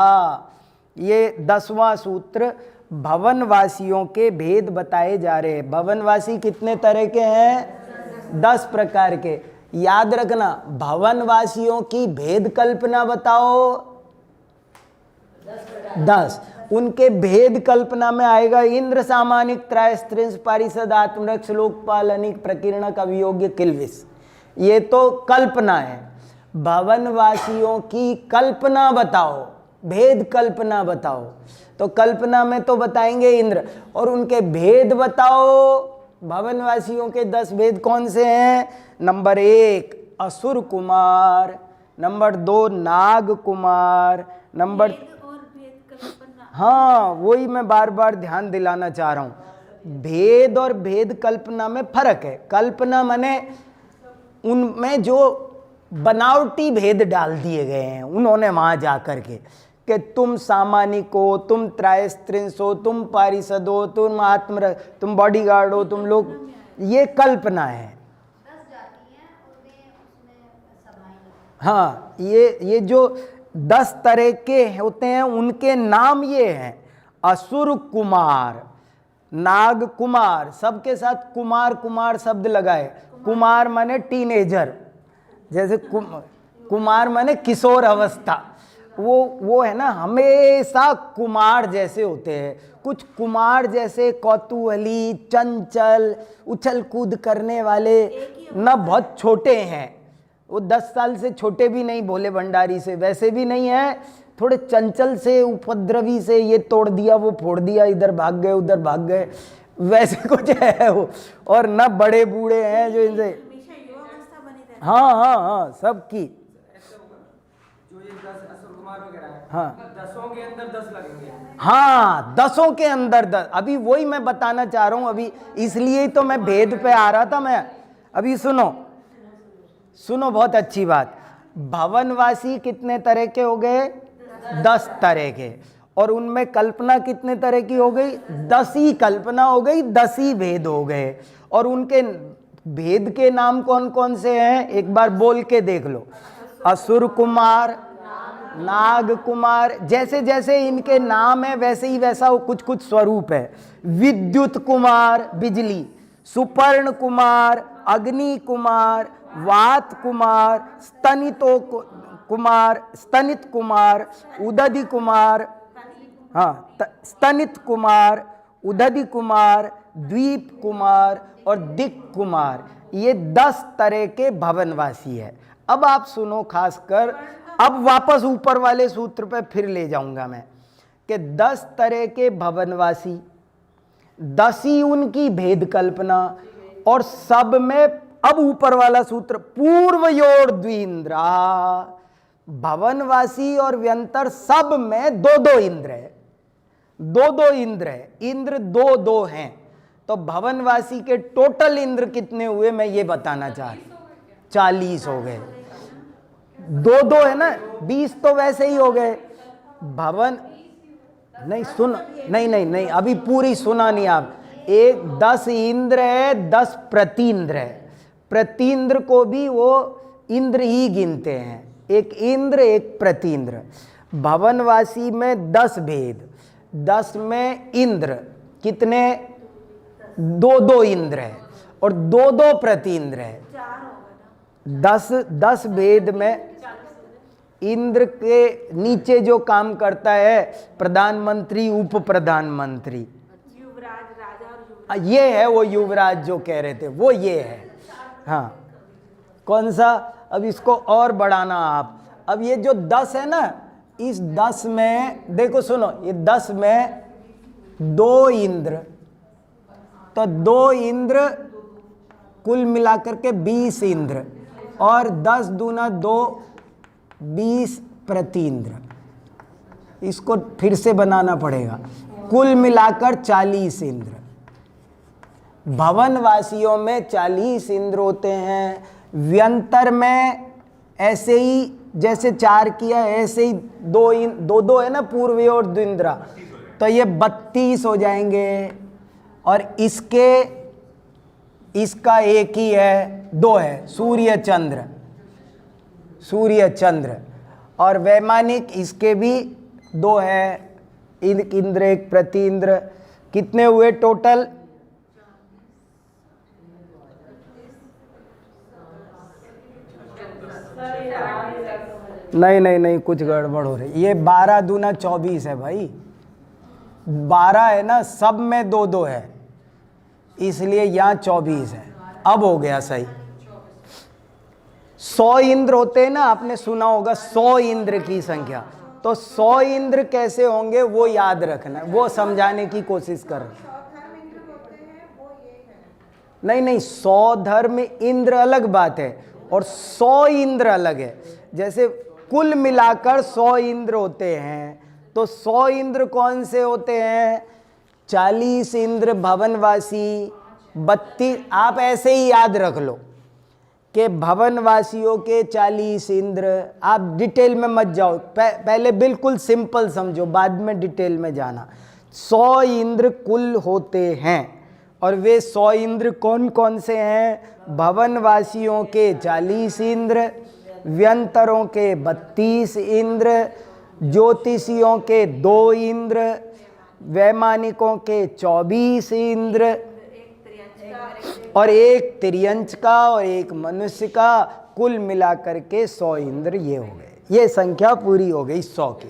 ये 10वां सूत्र भवनवासियों के भेद बताए जा रहे हैं। भवनवासी कितने तरह के हैं? 10 प्रकार के। याद रखना, भवनवासियों की भेद कल्पना बताओ 10। उनके भेद कल्पना में आएगा इंद्र सामानिक त्रायस्त्रिंश पारिषद आत्मरक्ष लोकपाल अनिक प्रकीर्णक अभियोग्य किल्विष, ये तो कल्पना है। भवनवासियों की कल्पना बताओ, भेद कल्पना बताओ। तो कल्पना में तो बताएंगे इंद्र, और उनके भेद बताओ। भवनवासियों के 10 भेद कौन से हैं? नंबर 1 असुर कुमार, नंबर 2 नाग कुमार, नंबर, हाँ वही मैं बार बार ध्यान दिलाना चाह रहा हूँ। भेद और भेद कल्पना में फर्क है। कल्पना माने उनमें जो बनावटी भेद डाल दिए गए हैं उन्होंने वहां जा कर के, कि तुम सामानिक हो, तुम त्रायस्त्रिंश हो, तुम पारिषद हो, तुम तुम बॉडीगार्ड हो, तुम लोग, ये कल्पना है। हाँ, ये जो 10 तरह के होते हैं उनके नाम ये हैं। असुर कुमार, नाग कुमार, सबके साथ कुमार कुमार शब्द लगाए। कुमार माने टीनेजर, जैसे कुमार माने किशोर अवस्था, वो है ना, हमेशा कुमार जैसे होते हैं। कुछ कुमार जैसे कौतूहली, चंचल, उछल कूद करने वाले, न बहुत छोटे हैं, वो 10 साल से छोटे भी नहीं, भोले भंडारी से वैसे भी नहीं है, थोड़े चंचल से, उपद्रवी से, ये तोड़ दिया वो फोड़ दिया, इधर भाग गए उधर भाग गए, वैसे कुछ है वो। और न बड़े बूढ़े हैं जो इनसे, हाँ हाँ हाँ सबकी, जो ये 10 असुर कुमार वगैरह है, हाँ 10 के अंदर 10 लगेंगे। हाँ 10 के अंदर 10, अभी वही मैं बताना चाह रहा हूँ। अभी इसलिए तो मैं भेद पे आ रहा था मैं। अभी सुनो, बहुत अच्छी बात। भवनवासी कितने तरह के हो गए? 10 तरह के। और उनमें कल्पना कितने तरह की हो गई? 10 ही कल्पना हो गई, 10 ही भेद हो गए। और उनके भेद के नाम कौन कौन से हैं? एक बार बोल के देख लो। असुर कुमार, नाग कुमार, जैसे जैसे इनके नाम है वैसे ही वैसा कुछ कुछ स्वरूप है। विद्युत कुमार बिजली, सुपर्ण कुमार अग्नि कुमार, वात कुमार, स्तनित कुमार, उदधि कुमार, हाँ स्तनित कुमार, उदधि कुमार, द्वीप कुमार और दिक् कुमार। ये 10 तरह के भवनवासी है। अब आप सुनो खासकर, अब वापस ऊपर वाले सूत्र पे फिर ले जाऊंगा मैं कि 10 तरह के भवनवासी, 10 ही उनकी भेद कल्पना, और सब में अब ऊपर वाला सूत्र पूर्वयोर द्विंद्रा, भवनवासी और व्यंतर सब में 2-2 इंद्र है, 2-2 इंद्र है, इंद्र 2-2 हैं। तो भवनवासी के टोटल इंद्र कितने हुए मैं ये बताना चाह रही, 40 हो गए। 2-2 है ना, 20 तो वैसे ही हो गए। भवन नहीं सुन, नहीं अभी पूरी सुना नहीं आप। 10 इंद्र है, 10 प्रतीन्द्र है। प्रतीन्द्र को भी वो इंद्र ही गिनते हैं, एक इंद्र एक प्रतीन्द्र। भवनवासी में 10 भेद, 10 में इंद्र कितने? 2-2 इंद्र है और 2-2 प्रतीन्द्र है। 10 भेद में इंद्र के नीचे जो काम करता है प्रधानमंत्री, उप प्रधानमंत्री, युवराज, राजा और युवराज। ये है वो युवराज जो कह रहे थे, वो ये है। हाँ कौन सा? अब इसको और बढ़ाना आप। अब ये जो 10 है ना, इस 10 में देखो सुनो, ये 10 में 2 इंद्र, तो 2 इंद्र कुल मिलाकर के 20 इंद्र, और 10 दूना 2, 20 प्रतीन्द्र। इसको फिर से बनाना पड़ेगा, कुल मिलाकर 40 इंद्र। भवनवासियों में 40 इंद्र होते हैं। व्यंतर में ऐसे ही जैसे 4 किया ऐसे ही 2 है ना, पूर्वी और द्विंद्रा, तो ये 32 हो जाएंगे। और इसका एक ही है, 2 है, सूर्य चंद्र। और वैमानिक इसके भी 2 है, इंद्र एक प्रतीन्द्र। कितने हुए टोटल? नहीं कुछ गड़बड़ हो रही। ये 12 दूना 24 है भाई, 12 है ना, सब में 2-2 है, इसलिए यहाँ 24 है। अब हो गया सही। 100 इंद्र होते हैं ना, आपने सुना होगा 100 इंद्र की संख्या। तो 100 इंद्र कैसे होंगे वो याद रखना, वो समझाने की कोशिश कर रहे। नहीं 100 धर्म इंद्र अलग बात है और 100 इंद्र अलग है। जैसे कुल मिलाकर 100 इंद्र होते हैं, तो 100 इंद्र कौन से होते हैं? 40 इंद्र भवनवासी, 32। आप ऐसे ही याद रख लो कि भवनवासियों के 40 इंद्र। आप डिटेल में मत जाओ, पहले बिल्कुल सिंपल समझो, बाद में डिटेल में जाना। 100 इंद्र कुल होते हैं, और वे 100 इंद्र कौन कौन से हैं? भवनवासियों के 40 इंद्र, व्यंतरों के 32 इंद्र, ज्योतिषियों के 2 इंद्र, वैमानिकों के 24 इंद्र, और एक तिर्यंच का और एक मनुष्य का, कुल मिलाकर के 100 इंद्र ये हो गए। ये संख्या पूरी हो गई 100 की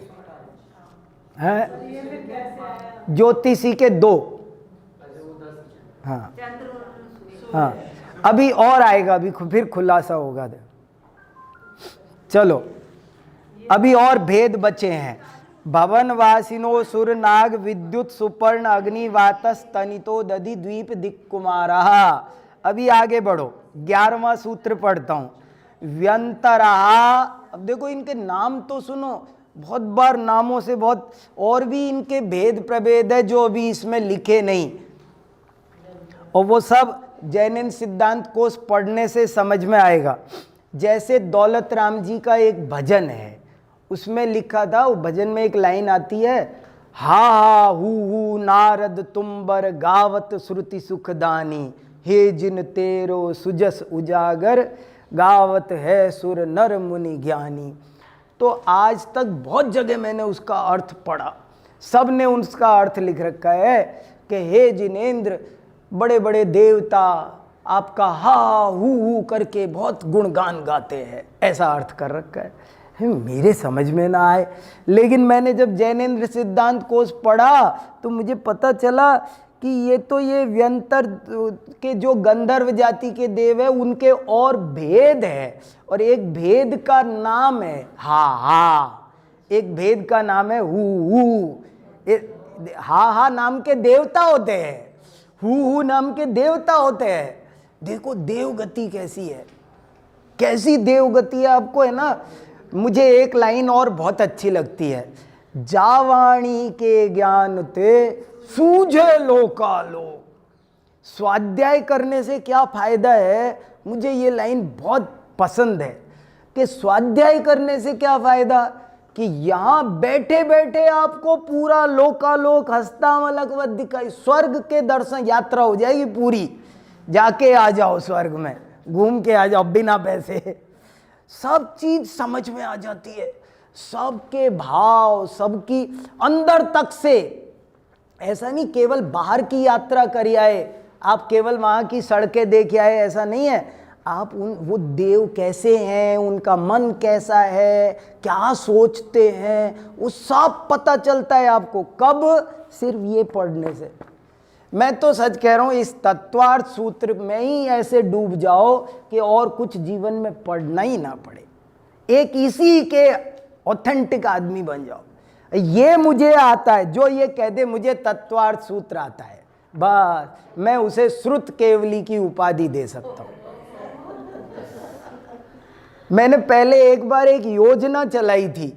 है। ज्योतिषी के 2। हाँ अभी और आएगा, अभी फिर खुलासा होगा। चलो अभी और भेद बचे हैं। भवनवासिनो सुर नाग विद्युत सुपर्ण अग्नि वातस तनितो दधि द्वीप दिक् कुमारा। अभी आगे बढ़ो, 11वां सूत्र पढ़ता हूँ। व्यंतरा, अब देखो इनके नाम तो सुनो, बहुत बार नामों से बहुत, और भी इनके भेद प्रभेद है जो अभी इसमें लिखे नहीं, और वो सब जैनिन सिद्धांत कोश पढ़ने से समझ में आएगा। जैसे दौलत राम जी का एक भजन है, उसमें लिखा था, वो भजन में एक लाइन आती है, हा हू नारद तुम्बर गावत श्रुति सुखदानी, हे जिन तेरो सुजस उजागर, गावत है सुर नर मुनि ज्ञानी। तो आज तक बहुत जगह मैंने उसका अर्थ पढ़ा, सब ने उसका अर्थ लिख रखा है कि हे जिनेंद्र, बड़े बड़े देवता आपका हा हू करके बहुत गुणगान गाते हैं, ऐसा अर्थ कर रखा है। मेरे समझ में ना आए, लेकिन मैंने जब जैनेन्द्र सिद्धांत कोश पढ़ा तो मुझे पता चला कि ये व्यंतर के जो गंधर्व जाति के देव है उनके और भेद है, और एक भेद का नाम है हा, एक भेद का नाम है हू। हा नाम के देवता होते हैं, हू नाम के देवता होते हैं। देखो देवगति कैसी है, कैसी देवगति है आपको, है ना। मुझे एक लाइन और बहुत अच्छी लगती है, जावाणी के ज्ञान ते सूझे लोकालोक। स्वाध्याय करने से क्या फायदा है, मुझे ये लाइन बहुत पसंद है कि स्वाध्याय करने से क्या फायदा, कि यहाँ बैठे बैठे आपको पूरा लोकालोक हस्तामलकवत दिखाई, स्वर्ग के दर्शन यात्रा हो जाएगी पूरी, जाके आ जाओ स्वर्ग में, घूम के आ जाओ बिना पैसे, सब चीज समझ में आ जाती है, सबके भाव, सबकी अंदर तक से। ऐसा नहीं केवल बाहर की यात्रा करी आए, आप केवल वहाँ की सड़कें देख आए, ऐसा नहीं है। आप वो देव कैसे हैं, उनका मन कैसा है, क्या सोचते हैं, वो सब पता चलता है आपको। कब? सिर्फ ये पढ़ने से। मैं तो सच कह रहा हूँ, इस तत्वार्थ सूत्र में ही ऐसे डूब जाओ कि और कुछ जीवन में पढ़ना ही ना पड़े, एक इसी के ऑथेंटिक आदमी बन जाओ। ये मुझे आता है, जो ये कह दे मुझे तत्वार्थ सूत्र आता है, बस मैं उसे श्रुत केवली की उपाधि दे सकता हूँ। मैंने पहले एक बार एक योजना चलाई थी,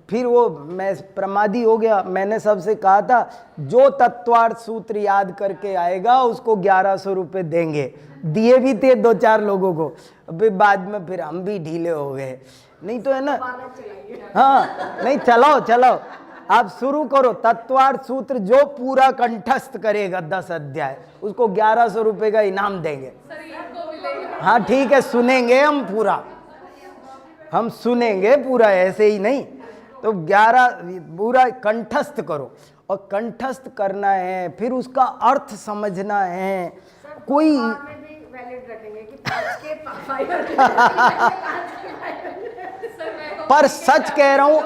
फिर वो मैं प्रमादी हो गया। मैंने सबसे कहा था जो तत्वार्थ सूत्र याद करके आएगा उसको 1100 रुपये देंगे, दिए भी थे 2-4 लोगों को। अभी बाद में फिर हम भी ढीले हो गए, नहीं तो है ना। हाँ नहीं, चलाओ आप शुरू करो। तत्वार्थ सूत्र जो पूरा कंठस्थ करेगा 10 अध्याय, उसको 1100 रुपये का इनाम देंगे। हाँ ठीक है, सुनेंगे हम पूरा, हम सुनेंगे पूरा, ऐसे ही नहीं। तो 11 पूरा कंठस्थ करो, और कंठस्थ करना है, फिर उसका अर्थ समझना है। कोई पर सच कह रहा हूं,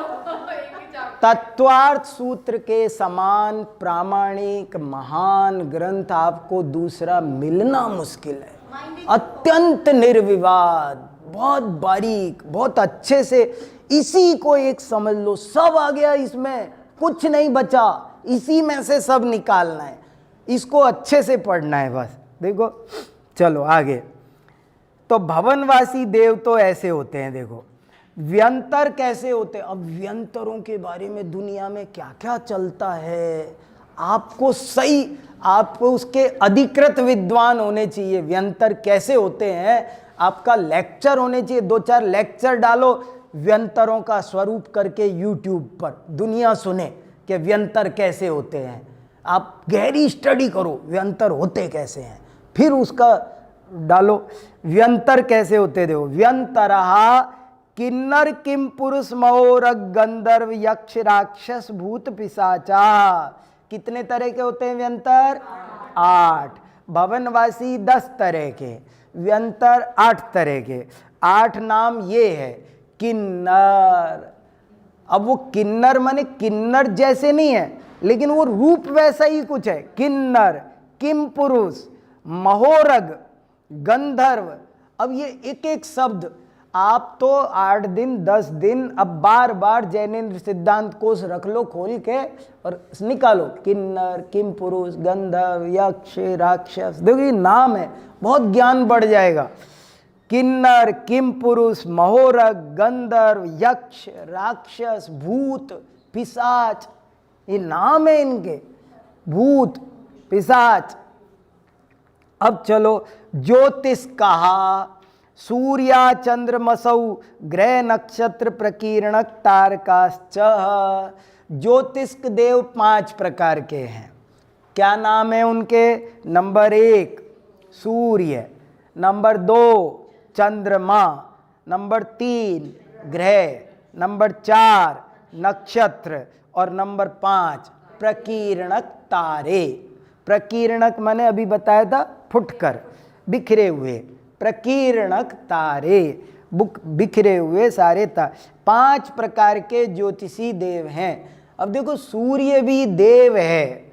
तत्वार्थ सूत्र के समान प्रामाणिक महान ग्रंथ आपको दूसरा मिलना मुश्किल है। अत्यंत निर्विवाद, बहुत बारीक, बहुत अच्छे से, इसी को एक समझ लो, सब आ गया इसमें, कुछ नहीं बचा, इसी में से सब निकालना है, इसको अच्छे से पढ़ना है बस। देखो चलो आगे। तो भवनवासी देव तो ऐसे होते हैं। देखो व्यंतर कैसे होते हैं। अब व्यंतरों के बारे में दुनिया में क्या क्या चलता है, आपको सही, आपको उसके अधिकृत विद्वान होने चाहिए। व्यंतर कैसे होते हैं, आपका लेक्चर होने चाहिए, 2-4 लेक्चर डालो व्यंतरों का स्वरूप करके यूट्यूब पर, दुनिया सुने कि व्यंतर कैसे होते हैं। आप गहरी स्टडी करो व्यंतर होते कैसे हैं, फिर उसका डालो व्यंतर कैसे होते। देखो व्यंतरहा किन्नर किम पुरुष महोरग गंधर्व यक्ष राक्षस भूत पिशाचा। कितने तरह के होते हैं व्यंतर? 8। भवनवासी 10 तरह के, व्यंतर 8 तरह के। 8 नाम ये है। किन्नर, अब वो किन्नर माने किन्नर जैसे नहीं है, लेकिन वो रूप वैसा ही कुछ है। किन्नर, किम पुरुष, महोरग, गंधर्व। अब ये एक एक शब्द आप तो 8 दिन 10 दिन अब बार बार जैनेन्द्र सिद्धांत कोश रख लो खोल के और निकालो। किन्नर, किम पुरुष, गंधर्व, यक्ष, राक्षस। देखो ये नाम है, बहुत ज्ञान बढ़ जाएगा। किन्नर, किम पुरुष, महोरग, गंधर्व, यक्ष, राक्षस, भूत, पिशाच, ये नाम है इनके, भूत, पिशाच। अब चलो ज्योतिष कहा, सूर्या चंद्रमसौ ग्रह नक्षत्र प्रकीर्णक तारकाश्च। ज्योतिष्क देव 5 प्रकार के हैं। क्या नाम है उनके? नंबर 1 सूर्य, नंबर 2 चंद्रमा, नंबर 3 ग्रह, नंबर 4 नक्षत्र और नंबर 5 प्रकीर्णक तारे। प्रकीर्णक मैंने अभी बताया था, फुटकर बिखरे हुए, प्रकीर्णक तारे, बिखरे हुए सारे तारे। 5 प्रकार के ज्योतिषी देव हैं। अब देखो, सूर्य भी देव है,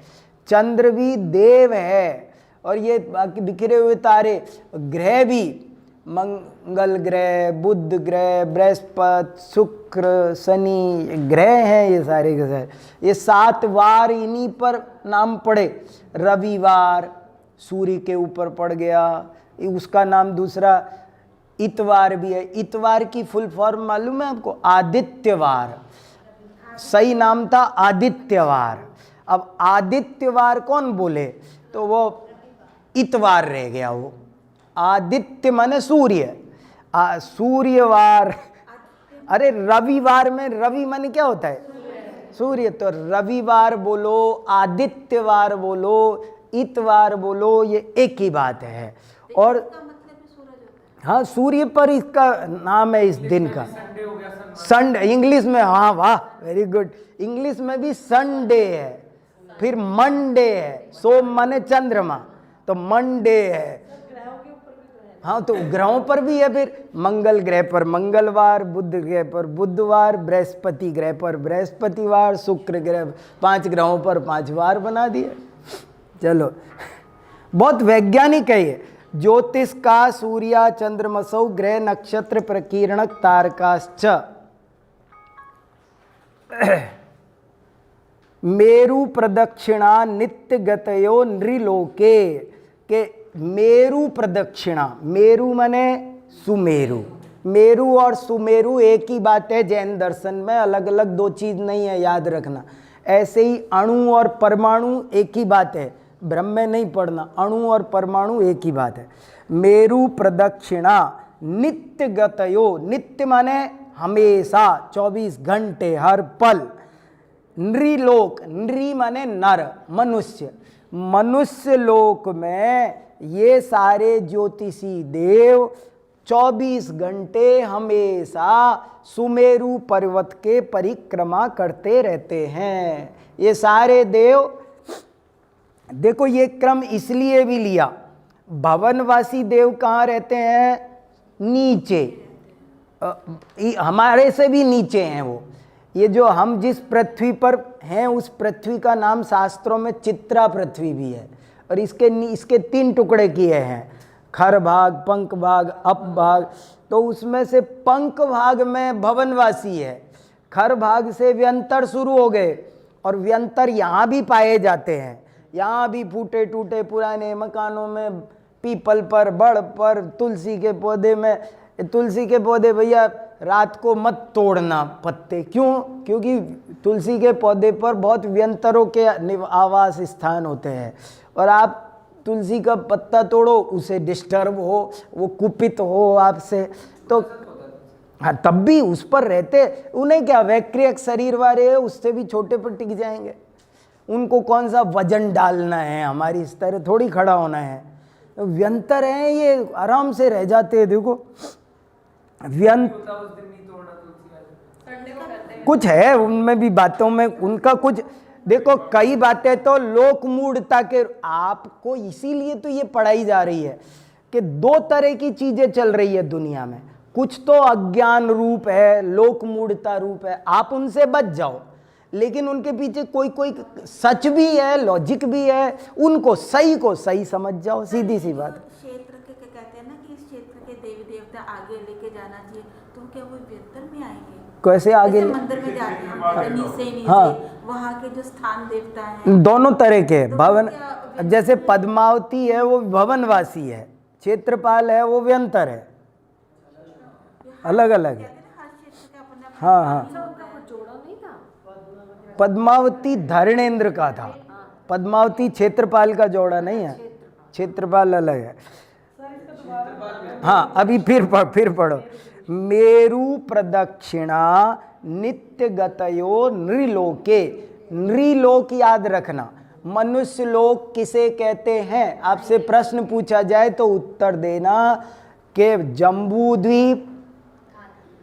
चंद्र भी देव है, और ये बाकी बिखरे हुए तारे, ग्रह भी, मंगल ग्रह, बुध ग्रह, बृहस्पति, शुक्र, शनि ग्रह हैं ये सारे के सारे। ये 7 वार इन्हीं पर नाम पड़े। रविवार सूर्य के ऊपर पड़ गया, उसका नाम दूसरा इतवार भी है। इतवार की फुल फॉर्म मालूम है आपको? आदित्यवार। सही नाम था आदित्यवार। अब आदित्यवार कौन बोले तो वो इतवार रह गया। वो आदित्य माने सूर्य, सूर्यवार। अरे रविवार में रवि माने क्या होता है? सूर्य। तो रविवार बोलो, आदित्यवार बोलो, इतवार बोलो, ये एक ही बात है। और हाँ, सूर्य पर इसका नाम है इस दिन का। संडे इंग्लिश में, हाँ वाह, वेरी गुड। इंग्लिश में भी संडे है, फिर मंडे है। सोम माने चंद्रमा, तो मंडे है। हाँ, तो ग्रहों पर भी है। फिर मंगल ग्रह पर मंगलवार, बुध ग्रह पर बुधवार, बृहस्पति ग्रह पर बृहस्पतिवार, शुक्र ग्रह 5 ग्रहों पर 5 वार बना दिए। चलो, बहुत वैज्ञानिक है ये। ज्योतिष का सूर्या चंद्रमसौ ग्रह नक्षत्र प्रकीर्णक तारकाश्च। मेरु प्रदक्षिणा नित्य गतयो नृलोके के। मेरु प्रदक्षिणा, मेरु माने सुमेरु। मेरु और सुमेरु एक ही बात है जैन दर्शन में, अलग अलग 2 चीज नहीं है, याद रखना। ऐसे ही अणु और परमाणु एक ही बात है, ब्रह्म में नहीं पढ़ना। अणु और परमाणु एक ही बात है। मेरु प्रदक्षिणा नित्य गतयो, नित्य माने हमेशा, 24 घंटे, हर पल। नृलोक, नृ माने नर, मनुष्य। मनुष्य लोक में ये सारे ज्योतिषी देव 24 घंटे हमेशा सुमेरु पर्वत के परिक्रमा करते रहते हैं। ये सारे देव, देखो ये क्रम इसलिए भी लिया। भवनवासी देव कहाँ रहते हैं? नीचे, हमारे से भी नीचे हैं वो। ये जो हम जिस पृथ्वी पर हैं उस पृथ्वी का नाम शास्त्रों में चित्रा पृथ्वी भी है। और इसके 3 टुकड़े किए हैं, खर भाग, पंख भाग, अप भाग। तो उसमें से पंख भाग में भवनवासी है, खर भाग से व्यंतर शुरू हो गए, और व्यंतर यहाँ भी पाए जाते हैं। यहाँ भी फूटे टूटे पुराने मकानों में, पीपल पर, बड़ पर, तुलसी के पौधे में। तुलसी के पौधे भैया रात को मत तोड़ना पत्ते। क्यों? क्योंकि तुलसी के पौधे पर बहुत व्यंतरों के आवास स्थान होते हैं, और आप तुलसी का पत्ता तोड़ो, उसे डिस्टर्ब हो, वो कुपित हो आपसे, तो हाँ, तब भी उस पर रहते। उन्हें क्या, वैक्रियक शरीर वाले है, उससे भी छोटे पर टिक जाएंगे। उनको कौन सा वजन डालना है, हमारी इस तरह थोड़ी खड़ा होना है। व्यंतर हैं ये, आराम से रह जाते हैं। देखो कुछ है उनमें भी, बातों में उनका कुछ। देखो कई बातें तो लोक मूढ़ता के, आपको इसीलिए तो ये पढ़ाई जा रही है कि 2 तरह की चीजें चल रही है दुनिया में। कुछ तो अज्ञान रूप है, लोक मूढ़ता रूप है, आप उनसे बच जाओ। लेकिन उनके पीछे कोई सच भी है, लॉजिक भी है, उनको सही को सही समझ जाओ, सीधी सी बात। क्षेत्र के कहते हैं ना कि इस क्षेत्र के देवी देवता आगे लेके जाना चाहिए, तो क्या वो व्यंतर में आएंगे? कैसे आगे? मंदिर में जाते हैं नीचे, हाँ, वहाँ के जो स्थान देवता हैं दोनों तरह के भवन। जैसे पद्मावती है वो भवनवासी है, क्षेत्रपाल है वो व्यंतर है, अलग अलग है। हाँ हाँ, पद्मावती धरणेंद्र का था, पद्मावती क्षेत्रपाल का जोड़ा नहीं है, क्षेत्रपाल अलग है। हाँ, अभी फिर पढ़ो। मेरु प्रदक्षिणा नित्य गतयो नृलोके। नृलोक याद रखना, मनुष्य लोक किसे कहते हैं? आपसे प्रश्न पूछा जाए तो उत्तर देना कि जम्बू द्वीप,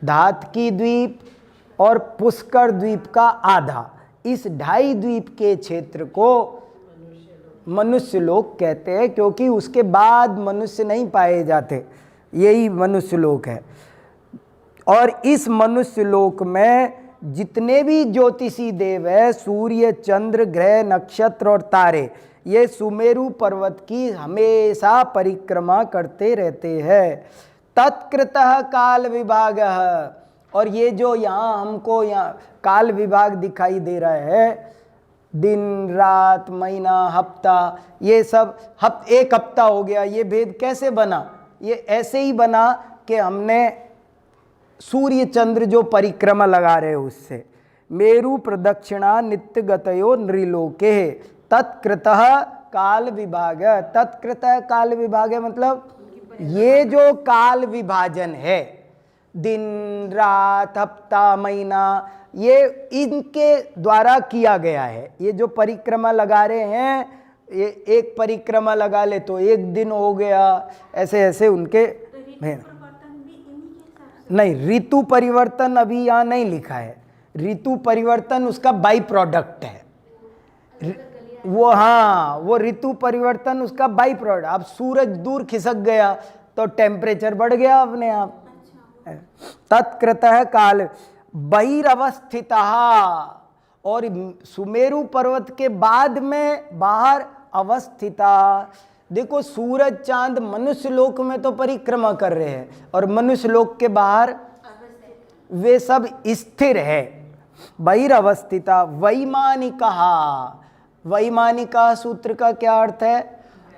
धातकी द्वीप और पुष्कर द्वीप का आधा, इस 2.5 द्वीप के क्षेत्र को मनुष्य लोक कहते हैं, क्योंकि उसके बाद मनुष्य नहीं पाए जाते, यही मनुष्य लोक है। और इस मनुष्य लोक में जितने भी ज्योतिषी देव है, सूर्य, चंद्र, ग्रह, नक्षत्र और तारे, ये सुमेरु पर्वत की हमेशा परिक्रमा करते रहते हैं। तत्कृतः काल विभाग, और ये जो यहाँ हमको यहाँ काल विभाग दिखाई दे रहा है, दिन रात महीना हफ्ता, ये सब एक हफ्ता हो गया, ये भेद कैसे बना? ये ऐसे ही बना कि हमने सूर्य चंद्र जो परिक्रमा लगा रहे उससे। मेरु प्रदक्षिणा नित्य गतयो नृलोके तत्कृतः काल विभाग। तत्कृतः काल विभाग मतलब ये जो काल विभाजन है, दिन रात हफ्ता महीना, ये इनके द्वारा किया गया है। ये जो परिक्रमा लगा रहे हैं, ये एक परिक्रमा लगा ले तो एक दिन हो गया, ऐसे ऐसे उनके नहीं। ऋतु परिवर्तन अभी यहाँ नहीं लिखा है, ऋतु परिवर्तन उसका बाई प्रोडक्ट है। वो हाँ, वो ऋतु परिवर्तन उसका बाई प्रोडक्ट। अब सूरज दूर खिसक गया तो टेम्परेचर बढ़ गया अपने आप। तत्कृतः काल बहिरवस्थितः, और सुमेरु पर्वत के बाद में बाहर अवस्थिता। देखो सूरज चांद मनुष्य लोक में तो परिक्रमा कर रहे हैं, और मनुष्य लोक के बाहर वे सब स्थिर है। बहिरवस्थिता वैमानिका। वैमानिका सूत्र का क्या अर्थ है?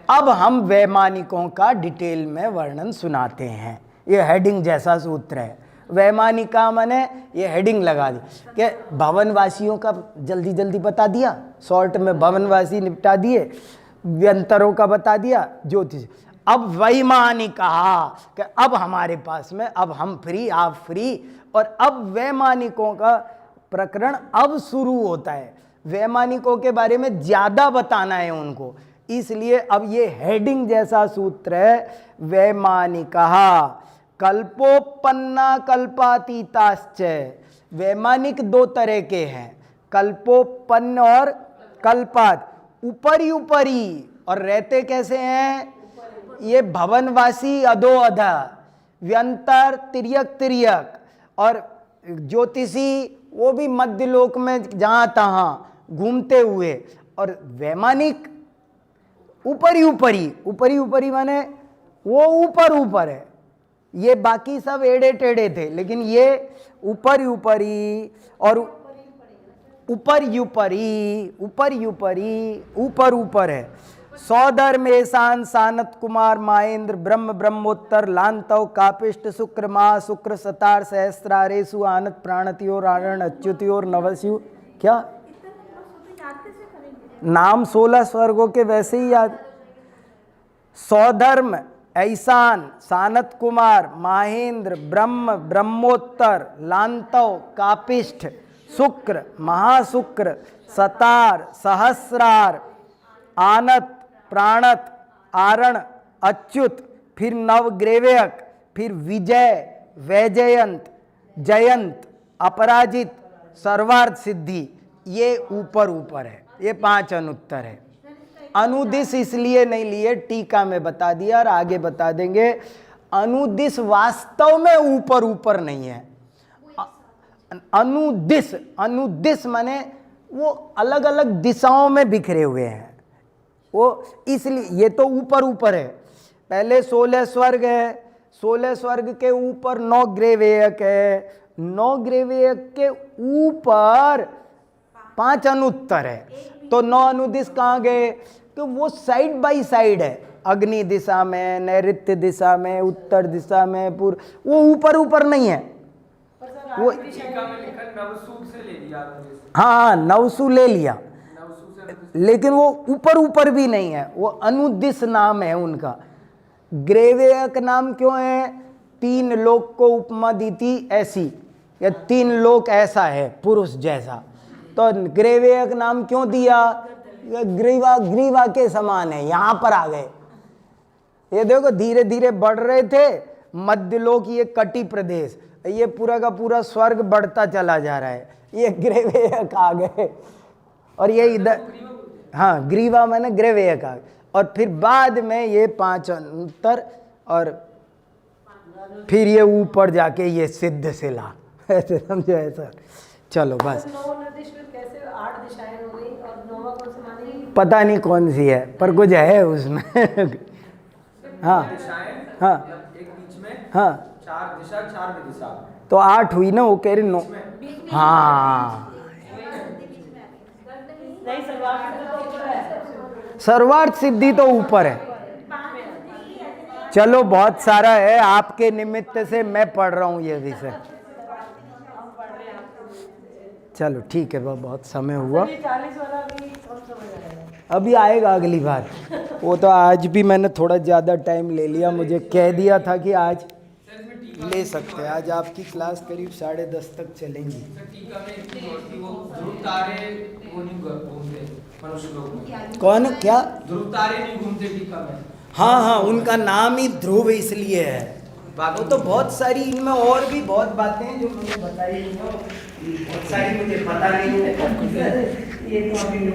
अब हम वैमानिकों का डिटेल में वर्णन सुनाते हैं। ये हेडिंग जैसा सूत्र है। वैमानिका माने ये हेडिंग लगा दी कि भवनवासियों का जल्दी जल्दी बता दिया, शॉर्ट में भवनवासी निपटा दिए, व्यंतरों का बता दिया, ज्योतिष। अब वैमानिका कि अब हमारे पास में, अब हम फ्री, आप फ्री, और अब वैमानिकों का प्रकरण अब शुरू होता है। वैमानिकों के बारे में ज्यादा बताना है उनको, इसलिए अब ये हेडिंग जैसा सूत्र है। वैमानिका कल्पोपन्ना कल्पातीताश्च। वैमानिक 2 तरह के हैं, कल्पोपन्न और कल्पात। ऊपरी ऊपरी, और रहते कैसे हैं? ये भवनवासी अधो अधा, व्यंतर तिर्यक तिर्यक, और ज्योतिषी वो भी मध्य लोक में जहां तहां घूमते हुए। और वैमानिक ऊपरी ऊपरी, ऊपरी ऊपरी माने वो ऊपर ऊपर है। ये बाकी सब एड़े टेढ़े थे, लेकिन ये ऊपर ऊपरी और ऊपर ऊपरी, ऊपर ऊपरी, ऊपर ऊपर है। सौदर मेसान सानत कुमार माहेंद्र ब्रह्म ब्रह्मोत्तर लांतव कापिष्ट शुक्र माह शुक्र सतार सहस्रारेशु आनत प्राणतियोर आरण अच्युतियोर नवस्यु। क्या नाम 16 स्वर्गों के वैसे ही याद। सौधर्म ऐसान सानत कुमार माहेंद्र ब्रह्म ब्रह्मोत्तर लांतव कापिष्ठ शुक्र महाशुक्र सतार सहस्रार आनत प्राणत आरण अच्युत, फिर नवग्रेवयक, फिर विजय वैजयंत जयंत अपराजित सर्वार्थ सिद्धि। ये ऊपर ऊपर है, ये 5 अनुत्तर है। अनुदिश इसलिए नहीं लिए, टीका में बता दिया और आगे बता देंगे। अनुदिश वास्तव में ऊपर ऊपर नहीं है। अनुदिश, अनुदिश माने वो अलग अलग दिशाओं में बिखरे हुए हैं, वो इसलिए ये तो ऊपर ऊपर है। पहले 16 स्वर्ग है, 16 स्वर्ग के ऊपर 9 ग्रेवेयक है, 9 ग्रेवेयक के ऊपर 5 अनुत्तर है। तो 9 अनुदिश कहाँ गए? तो वो साइड बाय साइड है, अग्नि दिशा में, नैऋत्य दिशा में, उत्तर दिशा में, पूर्व। वो ऊपर ऊपर नहीं है। वो नवसूख से ले लिया। हाँ, नवसु ले लिया, लेकिन वो ऊपर ऊपर भी नहीं है, वो अनुदिश नाम है उनका। ग्रेवेयक नाम क्यों है? 3 लोक को उपमा दी थी ऐसी, ये 3 लोक ऐसा है पुरुष जैसा। तो ग्रेवेयक नाम क्यों दिया? ये ग्रीवा के समान है, यहाँ पर आ गए। ये देखो धीरे धीरे बढ़ रहे थे, मध्यलोक ये कटी प्रदेश, ये पूरा का पूरा स्वर्ग बढ़ता चला जा रहा है, ये ग्रेवेयक आ गए। और ये इधर, हाँ ग्रीवा मैंने ग्रेवेयक आ गए। और फिर बाद में ये 5 अंतर, और फिर ये ऊपर जाके ये सिद्ध शिला, ऐसे समझो ऐसा। चलो बस, 9 निर्देश में कैसे 8 दिशाएं हो गई और 9वां कौन से मानेंगे? पता नहीं कौन सी है पर कुछ है उसमें। हाँ दिशाएं, हाँ एक बीच में हाँ, 4 दिशा 4 विदिशा। तो 8 हुई ना, वो कह रही 9। हाँ नहीं, सर्वार्थ सिद्धि तो ऊपर है। सर्वार्थ सिद्धि तो ऊपर है। चलो बहुत सारा है, आपके निमित्त से मैं पढ़ रहा हूँ ये विषय। चलो ठीक है, बहुत समय हुआ, 40 वाला भी कौन समझ आएगा? अभी आएगा अगली बार। वो तो आज भी मैंने थोड़ा ज़्यादा टाइम ले लिया, मुझे कह दिया था कि आज ले सकते हैं। आज आपकी क्लास करीब 10:30 तक चलेंगी। टीका में एक चीज और थी, वो ध्रुव तारे वो नहीं घूमते मनुष्य लोग में। कौन क्या? ध्रुव तारे नहीं घूमते टीका में। हाँ हाँ, उनका नाम ही ध्रुव इसलिए है। वो तो बहुत सारी, इनमें और भी बहुत बातें हैं जो मुझे बताई नहीं है, बहुत सारी मुझे पता नहीं है। ये तो अभी